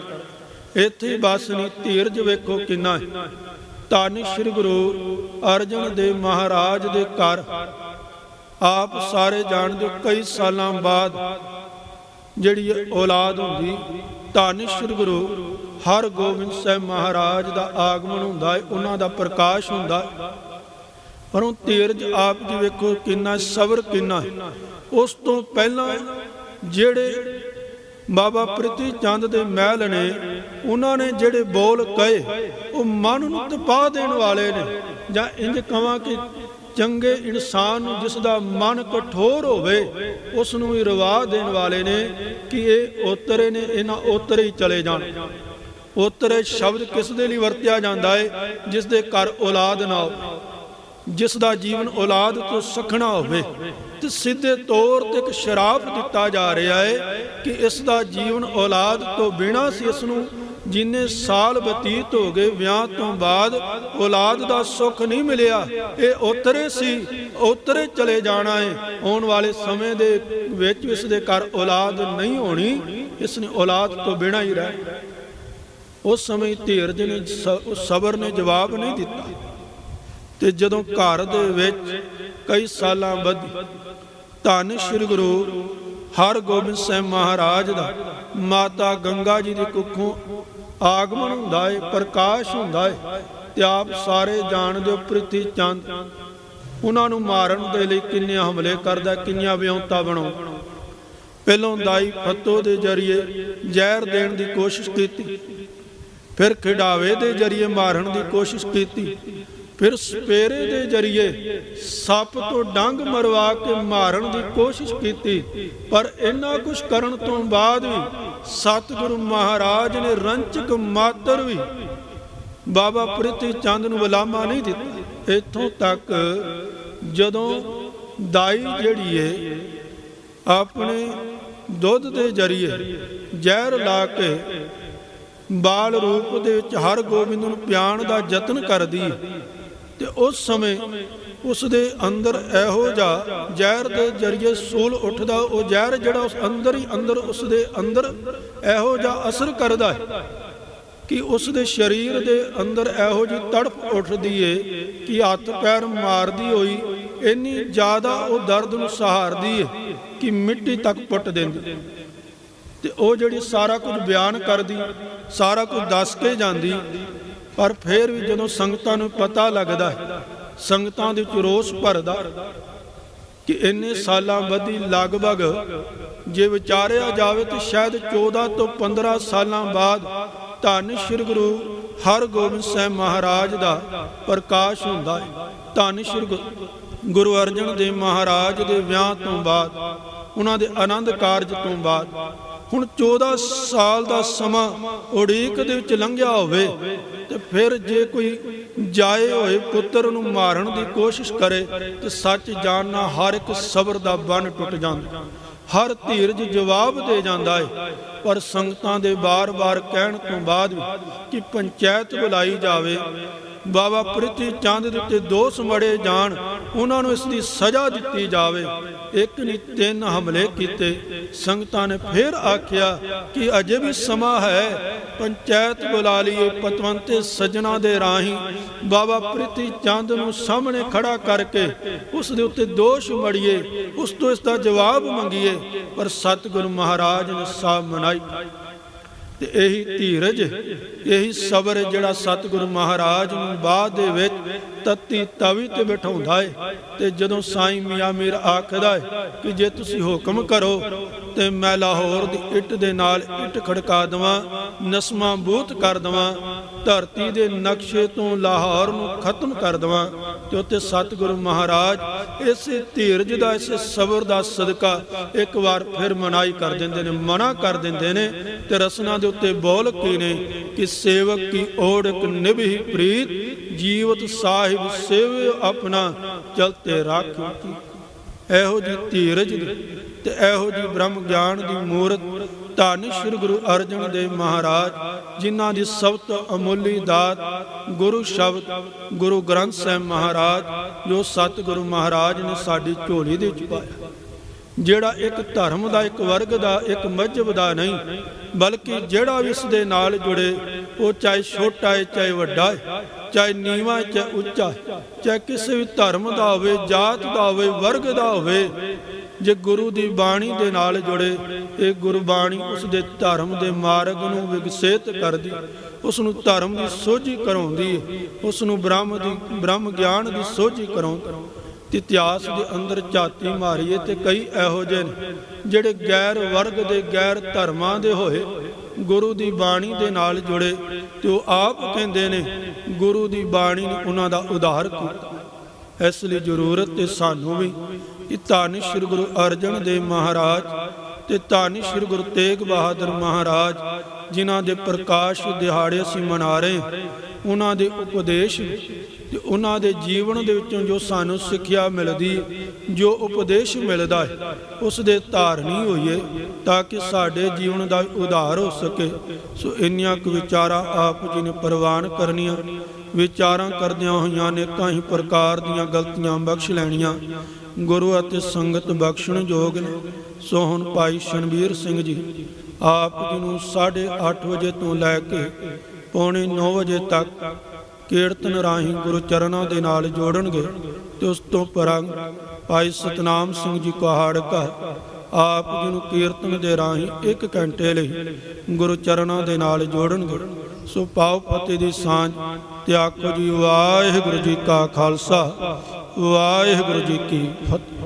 ਇੱਥੇ ਬਸ ਨਹੀਂ, ਧੀਰਜ ਵੇਖੋ ਕਿੰਨਾ ਹੈ। ਧੰਨ ਸ੍ਰੀ ਗੁਰੂ ਅਰਜਨ ਦੇਵ ਮਹਾਰਾਜ ਦੇ ਘਰ ਆਪ ਸਾਰੇ ਜਾਣਦੇ ਹੋ, ਕਈ ਸਾਲਾਂ ਬਾਅਦ ਜਿਹੜੀ ਔਲਾਦ ਹੁੰਦੀ, ਧੰਨ ਸ੍ਰੀ ਗੁਰੂ ਹਰਗੋਬਿੰਦ ਸਾਹਿਬ ਮਹਾਰਾਜ ਦਾ ਆਗਮਨ ਹੁੰਦਾ ਹੈ, ਉਹਨਾਂ ਦਾ ਪ੍ਰਕਾਸ਼ ਹੁੰਦਾ ਹੈ। ਪਰ ਉਹ ਧੀਰਜ ਆਪ ਜੀ ਵੇਖੋ ਕਿੰਨਾ, ਸਬਰ ਕਿੰਨਾ ਹੈ। ਉਸ ਤੋਂ ਪਹਿਲਾਂ ਜਿਹੜੇ ਬਾਬਾ ਪ੍ਰਿਥੀ ਚੰਦ ਦੇ ਮਹਿਲ ਨੇ, ਉਹਨਾਂ ਨੇ ਜਿਹੜੇ ਬੋਲ ਕਹੇ ਉਹ ਮਨ ਨੂੰ ਤਪਾ ਦੇਣ ਵਾਲੇ ਨੇ, ਜਾਂ ਇੰਜ ਕਹਾਂ ਕਿ ਚੰਗੇ ਇਨਸਾਨ ਨੂੰ ਜਿਸ ਦਾ ਮਨ ਕਠੋਰ ਹੋਵੇ ਉਸ ਨੂੰ ਵੀ ਰਵਾ ਦੇਣ ਵਾਲੇ ਨੇ ਕਿ ਇਹ ਓਤਰੇ ਨੇ, ਇਹਨਾਂ ਓਤਰੇ ਹੀ ਚਲੇ ਜਾਣ। ਓਤਰੇ ਸ਼ਬਦ ਕਿਸ ਦੇ ਲਈ ਵਰਤਿਆ ਜਾਂਦਾ ਹੈ? ਜਿਸ ਦੇ ਘਰ ਔਲਾਦ ਨਾ ਹੋਵੇ, ਜਿਸ ਦਾ ਜੀਵਨ ਔਲਾਦ ਤੋਂ ਸਖਣਾ ਹੋਵੇ। ਤੇ ਸਿੱਧੇ ਤੌਰ ਤੇ ਇੱਕ ਸ਼ਰਾਪ ਦਿੱਤਾ ਜਾ ਰਿਹਾ ਹੈ ਕਿ ਇਸ ਦਾ ਜੀਵਨ ਔਲਾਦ ਤੋਂ ਬਿਨਾਂ ਸੀ। ਇਸ ਨੂੰ ਜਿੰਨੇ ਸਾਲ ਬਤੀਤ ਹੋ ਗਏ ਵਿਆਹ ਤੋਂ ਬਾਅਦ ਔਲਾਦ ਦਾ ਸੁੱਖ ਨਹੀਂ ਮਿਲਿਆ। ਇਹ ਓਤਰੇ ਸੀ, ਓਤਰੇ ਚਲੇ ਜਾਣਾ ਹੈ। ਆਉਣ ਵਾਲੇ ਸਮੇਂ ਦੇ ਵਿੱਚ ਇਸ ਦੇ ਘਰ ਔਲਾਦ ਨਹੀਂ ਹੋਣੀ, ਇਸ ਨੇ ਔਲਾਦ ਤੋਂ ਬਿਨਾਂ ਹੀ ਰਹਿਣਾ। ਉਸ ਸਮੇਂ ਧੀਰਜ ਨੇ, ਸਬਰ ਨੇ ਜਵਾਬ ਨਹੀਂ ਦਿੱਤਾ। ਤੇ ਜਦੋਂ ਘਰ ਦੇ ਵਿੱਚ ਕਈ ਸਾਲਾਂ ਬਾਅਦ ਧੰਨ ਸ੍ਰੀ ਗੁਰੂ ਹਰਗੋਬਿੰਦ ਸਾਹਿਬ ਮਹਾਰਾਜ ਦਾ ਮਾਤਾ ਗੰਗਾ ਜੀ ਦੀ ਕੁੱਖੋਂ ਆਗਮਨ ਹੁੰਦਾ ਹੈ, ਪ੍ਰਕਾਸ਼ ਹੁੰਦਾ ਹੈ, ਤੇ ਆਪ ਸਾਰੇ ਜਾਣਦੇ ਹੋ ਪ੍ਰਿਥੀ ਚੰਦ ਉਹਨਾਂ ਨੂੰ ਮਾਰਨ ਦੇ ਲਈ ਕਿੰਨੇ ਹਮਲੇ ਕਰਦਾ, ਕਿੰਨੀਆਂ ਵਿਉਂਤਾਂ ਬਣਾਉਂਦਾ। ਪਹਿਲੋਂ ਦਾਈ ਫੱਤੋ ਦੇ ਜ਼ਰੀਏ ਜ਼ਹਿਰ ਦੇਣ ਦੀ ਕੋਸ਼ਿਸ਼ ਕੀਤੀ, ਫਿਰ ਖਿਡਾਵੇ ਦੇ ਜ਼ਰੀਏ ਮਾਰਨ ਦੀ ਕੋਸ਼ਿਸ਼ ਕੀਤੀ, ਫਿਰ ਸਪੇਰੇ ਦੇ ਜ਼ਰੀਏ ਸੱਪ ਤੋਂ ਡੰਗ ਮਰਵਾ ਕੇ ਮਾਰਨ ਦੀ ਕੋਸ਼ਿਸ਼ ਕੀਤੀ। ਪਰ ਇੰਨਾ ਕੁਛ ਕਰਨ ਤੋਂ ਬਾਅਦ ਵੀ ਸਤਿਗੁਰੂ ਮਹਾਰਾਜ ਨੇ ਰੰਚਕ ਮਾਤਰ ਵੀ ਬਾਬਾ ਪ੍ਰਿਥੀ ਚੰਦ ਨੂੰ ਵਲਾਮਾ ਨਹੀਂ ਦਿੱਤਾ। ਇੱਥੋਂ ਤੱਕ ਜਦੋਂ ਦਾਈ ਜਿਹੜੀ ਹੈ ਆਪਣੇ ਦੁੱਧ ਦੇ ਜ਼ਰੀਏ ਜ਼ਹਿਰ ਲਾ ਕੇ ਬਾਲ ਰੂਪ ਦੇ ਵਿੱਚ ਹਰਗੋਬਿੰਦ ਨੂੰ ਪਿਆਣ ਦਾ ਯਤਨ ਕਰਦੀ ਹੈ, ਤੇ ਉਸ ਸਮੇਂ ਉਸ ਦੇ ਅੰਦਰ ਇਹੋ ਜਿਹਾ ਜ਼ਹਿਰ ਦੇ ਜ਼ਰੀਏ ਸੂਲ ਉੱਠਦਾ, ਉਹ ਜ਼ਹਿਰ ਜਿਹੜਾ ਉਸ ਅੰਦਰ ਹੀ ਅੰਦਰ ਉਸ ਦੇ ਅੰਦਰ ਇਹੋ ਜਿਹਾ ਅਸਰ ਕਰਦਾ ਹੈ ਕਿ ਉਸ ਦੇ ਸਰੀਰ ਦੇ ਅੰਦਰ ਇਹੋ ਜਿਹੀ ਤੜਫ ਉੱਠਦੀ ਏ ਕਿ ਹੱਥ ਪੈਰ ਮਾਰਦੀ ਹੋਈ ਇੰਨੀ ਜ਼ਿਆਦਾ ਉਹ ਦਰਦ ਨੂੰ ਸਹਾਰਦੀ ਏ ਕਿ ਮਿੱਟੀ ਤੱਕ ਪੁੱਟ ਦਿੰਦੀ। ਤੇ ਉਹ ਜਿਹੜੀ ਸਾਰਾ ਕੁਝ ਬਿਆਨ ਕਰਦੀ, ਸਾਰਾ ਕੁਝ ਦੱਸ ਕੇ ਜਾਂਦੀ, ਪਰ ਫਿਰ ਵੀ ਜਦੋਂ ਸੰਗਤਾਂ ਨੂੰ ਪਤਾ ਲੱਗਦਾ, ਸੰਗਤਾਂ ਦੇ ਵਿੱਚ ਰੋਸ ਭਰਦਾ ਕਿ ਇੰਨੇ ਸਾਲਾਂ ਬੱਧੀ ਲਗਭਗ ਜੇ ਵਿਚਾਰਿਆ ਜਾਵੇ ਤਾਂ ਸ਼ਾਇਦ 14 ਤੋਂ 15 ਸਾਲਾਂ ਬਾਅਦ ਧੰਨ ਸ੍ਰੀ ਗੁਰੂ ਹਰਗੋਬਿੰਦ ਸਾਹਿਬ ਮਹਾਰਾਜ ਦਾ ਪ੍ਰਕਾਸ਼ ਹੁੰਦਾ ਹੈ। ਧੰਨ ਸ੍ਰੀ ਗੁਰੂ ਅਰਜਨ ਦੇਵ ਮਹਾਰਾਜ ਦੇ ਵਿਆਹ ਤੋਂ ਬਾਅਦ, ਉਹਨਾਂ ਦੇ ਆਨੰਦ ਕਾਰਜ ਤੋਂ ਬਾਅਦ ਹੁਣ 14 ਸਾਲ ਦਾ ਸਮਾਂ ਉਡੀਕ ਦੇ ਵਿੱਚ ਲੰਘਿਆ ਹੋਵੇ, ਤੇ ਫਿਰ ਜੇ ਕੋਈ ਜਾਏ ਹੋਏ ਪੁੱਤਰ ਨੂੰ ਮਾਰਨ ਦੀ ਕੋਸ਼ਿਸ਼ ਕਰੇ ਤੇ ਸੱਚ ਜਾਣਨਾ ਹਰ ਇੱਕ ਸਬਰ ਦਾ ਬੰਨ ਟੁੱਟ ਜਾਂਦਾ, ਹਰ ਧੀਰਜ ਜਵਾਬ ਦੇ ਜਾਂਦਾ ਹੈ। ਪਰ ਸੰਗਤਾਂ ਦੇ ਬਾਰ-ਬਾਰ ਕਹਿਣ ਤੋਂ ਬਾਅਦ ਵੀ ਕਿ ਪੰਚਾਇਤ ਬੁਲਾਈ ਜਾਵੇ, ਬਾਬਾ ਪ੍ਰਿਥੀ ਚੰਦ ਦੇ ਉੱਤੇ ਦੋਸ਼ ਮੜੇ ਜਾਣ, ਉਹਨਾਂ ਨੂੰ ਇਸ ਦੀ ਸਜ਼ਾ ਦਿੱਤੀ ਜਾਵੇ। ਇੱਕ ਨਹੀਂ 3 ਹਮਲੇ ਕੀਤੇ। ਸੰਗਤਾਂ ਨੇ ਫਿਰ ਆਖਿਆ ਕਿ ਅਜੇ ਵੀ ਸਮਾਂ ਹੈ, ਪੰਚਾਇਤ ਬੁਲਾ ਲਈਏ, ਪਤਵੰਤੇ ਸੱਜਣਾ ਦੇ ਰਾਹੀਂ ਬਾਬਾ ਪ੍ਰਿਥੀ ਚੰਦ ਨੂੰ ਸਾਹਮਣੇ ਖੜਾ ਕਰਕੇ ਉਸ ਦੇ ਉੱਤੇ ਦੋਸ਼ ਮੜੀਏ, ਉਸ ਤੋਂ ਇਸ ਦਾ ਜਵਾਬ ਮੰਗੀਏ। ਪਰ ਸਤਿਗੁਰੂ ਮਹਾਰਾਜ ਨੇ ਸਾਹ ਮਨਾਈ। ਤੇ ਇਹੀ ਧੀਰਜ, ਇਹੀ ਸਬਰ ਜਿਹੜਾ ਸਤਿਗੁਰੂ ਮਹਾਰਾਜ ਨੂੰ ਬਾਅਦ ਦੇ ਵਿੱਚ ਤਤੀ ਤਵੀ ਤੇ ਬਿਠਾਉਂਦਾ ਹੈ। ਤੇ ਜਦੋਂ ਸਾਈਂ ਮੀਆਂ ਮੀਰ ਆਖਦਾ ਹੈ ਕਿ ਜੇ ਤੁਸੀਂ ਹੁਕਮ ਕਰੋ ਤੇ ਮੈਂ ਲਾਹੌਰ ਦੀ ਇੱਟ ਦੇ ਨਾਲ ਇੱਟ ਖੜਕਾ ਦੇਵਾਂ, ਨਸਮਾਂ ਬੂਤ ਕਰ ਦੇਵਾਂ, ਧਰਤੀ ਦੇ ਨਕਸ਼ੇ ਤੋਂ ਲਾਹੌਰ ਨੂੰ ਖਤਮ ਕਰ ਦੇਵਾਂ। ਤੇ ਉੱਤੇ ਸਤਿਗੁਰੂ ਮਹਾਰਾਜ ਇਸੇ ਧੀਰਜ ਦਾ, ਇਸੇ ਸਬਰ ਦਾ ਸਦਕਾ ਇੱਕ ਵਾਰ ਫਿਰ ਮਨਾਈ ਕਰ ਦਿੰਦੇ ਨੇ, ਮਨਾ ਕਰ ਦਿੰਦੇ ਨੇ। ਤੇ ਰਸਨਾ ਦੇ ਉੱਤੇ ਬੋਲ ਕੇ ਨੇ ਕਿ ਸੇਵਕ ਕੀ ਓੜਕ ਨਿਭੀ ਪ੍ਰੀਤ, ਜੀਵਤ ਸਾਹਿਬ ਸੇਵ ਆਪਣਾ ਚਲਤੇ ਰਾਖੀ। ਇਹੋ ਜੀ ਧੀਰਜ ਦੀ ਤੇ ਇਹੋ ਜੀ ਬ੍ਰਹਮ ਗਿਆਨ ਦੀ ਮੂਰਤ ਧੰਨ ਸ਼੍ਰੀ ਗੁਰੂ ਅਰਜਨ ਦੇਵ ਮਹਾਰਾਜ, ਜਿਨ੍ਹਾਂ ਦੀ ਸਭ ਤੋਂ ਅਮੁੱਲੀ ਦਾਤ ਗੁਰੂ ਸ਼ਬਦ ਗੁਰੂ ਗ੍ਰੰਥ ਸਾਹਿਬ ਮਹਾਰਾਜ, ਜੋ ਸਤਿਗੁਰੂ ਮਹਾਰਾਜ ਨੇ ਸਾਡੀ ਝੋਲੀ ਦੇ ਵਿੱਚ ਪਾਇਆ, ਜਿਹੜਾ ਇੱਕ ਧਰਮ ਦਾ, ਇੱਕ ਵਰਗ ਦਾ, ਇੱਕ ਮਜ਼ਹਬ ਦਾ ਨਹੀਂ, ਬਲਕਿ ਜਿਹੜਾ ਵੀ ਇਸ ਦੇ ਨਾਲ ਜੁੜੇ, ਉਹ ਚਾਹੇ ਛੋਟਾ ਹੈ ਚਾਹੇ ਵੱਡਾ ਹੈ, ਚਾਹੇ ਨੀਵਾਂ ਹੈ ਚਾਹੇ ਉੱਚਾ ਹੈ, ਚਾਹੇ ਕਿਸੇ ਵੀ ਧਰਮ ਦਾ ਹੋਵੇ, ਜਾਤ ਦਾ ਹੋਵੇ, ਵਰਗ ਦਾ ਹੋਵੇ, ਜੇ ਗੁਰੂ ਦੀ ਬਾਣੀ ਦੇ ਨਾਲ ਜੁੜੇ, ਇਹ ਗੁਰਬਾਣੀ ਉਸ ਦੇ ਧਰਮ ਦੇ ਮਾਰਗ ਨੂੰ ਵਿਕਸਿਤ ਕਰਦੀ, ਉਸ ਨੂੰ ਧਰਮ ਦੀ ਸੋਝੀ ਕਰਾਉਂਦੀ ਹੈ, ਉਸ ਨੂੰ ਬ੍ਰਹਮ ਗਿਆਨ ਦੀ ਸੋਝੀ ਕਰਾਉਂਦੀ। ਇਤਿਹਾਸ ਦੇ ਅੰਦਰ ਝਾਤੀ ਮਾਰੀਏ ਤੇ ਕਈ ਇਹੋ ਜਿਹੇ ਨੇ ਜਿਹੜੇ ਗੈਰ ਵਰਗ ਦੇ, ਗੈਰ ਧਰਮਾਂ ਦੇ ਹੋਏ, ਗੁਰੂ ਦੀ ਬਾਣੀ ਦੇ ਨਾਲ ਜੁੜੇ, ਤੇ ਉਹ ਆਪ ਕਹਿੰਦੇ ਨੇ ਗੁਰੂ ਦੀ ਬਾਣੀ ਨੇ ਉਹਨਾਂ ਦਾ ਉਧਾਰ ਕੀਤਾ। ਇਸ ਲਈ ਜ਼ਰੂਰਤ ਤੇ ਸਾਨੂੰ ਵੀ ਕਿ ਧੰਨ ਸ਼੍ਰੀ ਗੁਰੂ ਅਰਜਨ ਦੇਵ ਮਹਾਰਾਜ ਤੇ ਧੰਨ ਸ਼੍ਰੀ ਗੁਰੂ ਤੇਗ ਬਹਾਦਰ ਮਹਾਰਾਜ, ਜਿਨ੍ਹਾਂ ਦੇ ਪ੍ਰਕਾਸ਼ ਦਿਹਾੜੇ ਅਸੀਂ ਮਨਾ ਰਹੇ, ਉਹਨਾਂ ਦੇ ਉਪਦੇਸ਼ ਤੇ ਉਹਨਾਂ ਦੇ ਜੀਵਨ ਦੇ ਵਿੱਚੋਂ ਜੋ ਸਾਨੂੰ ਸਿੱਖਿਆ ਮਿਲਦੀ, ਜੋ ਉਪਦੇਸ਼ ਮਿਲਦਾ ਹੈ, ਉਸ ਦੇ ਧਾਰਨੀ ਹੋਈਏ ਤਾਂ ਕਿ ਸਾਡੇ ਜੀਵਨ ਦਾ ਉਧਾਰ ਹੋ ਸਕੇ। ਸੋ ਇੰਨੀਆਂ ਕੁ ਵਿਚਾਰਾਂ ਆਪ ਜੀ ਨੇ ਪ੍ਰਵਾਨ ਕਰਨੀਆਂ। ਵਿਚਾਰਾਂ ਕਰਦਿਆਂ ਹੋਈਆਂ ਅਨੇਕਾਂ ਹੀ ਪ੍ਰਕਾਰ ਦੀਆਂ ਗਲਤੀਆਂ ਬਖਸ਼ ਲੈਣੀਆਂ। ਗੁਰੂ ਅਤੇ ਸੰਗਤ ਬਖਸ਼ਣ ਯੋਗ ਨੇ। ਸੋ ਹੁਣ ਭਾਈ ਸ਼ਨਵੀਰ ਸਿੰਘ ਜੀ ਆਪ ਜੀ ਨੂੰ 8:30 ਵਜੇ ਤੋਂ ਲੈ ਕੇ 8:45 ਵਜੇ ਤੱਕ ਕੀਰਤਨ ਰਾਹੀਂ ਗੁਰੂ ਚਰਨਾਂ ਦੇ ਨਾਲ ਜੋੜਨਗੇ ਤੇ ਉਸ ਤੋਂ ਪਰੰਗ ਭਾਈ ਸਤਨਾਮ ਸਿੰਘ ਜੀ ਕੁਹਾੜਕਾ ਆਪ ਜੀ ਨੂੰ ਕੀਰਤਨ ਦੇ ਰਾਹੀਂ 1 ਘੰਟੇ ਲਈ ਗੁਰੂ ਚਰਨਾਂ ਦੇ ਨਾਲ ਜੋੜਨਗੇ। ਸੋ ਪਾਓ ਫਤਿਹ ਦੀ ਸਾਂਝ ਤੇ ਆਖੋ ਜੀ ਵਾਹਿਗੁਰੂ ਜੀ ਕਾ ਖਾਲਸਾ, ਵਾਹਿਗੁਰੂ ਜੀ ਕੀ ਫਤਿਹ।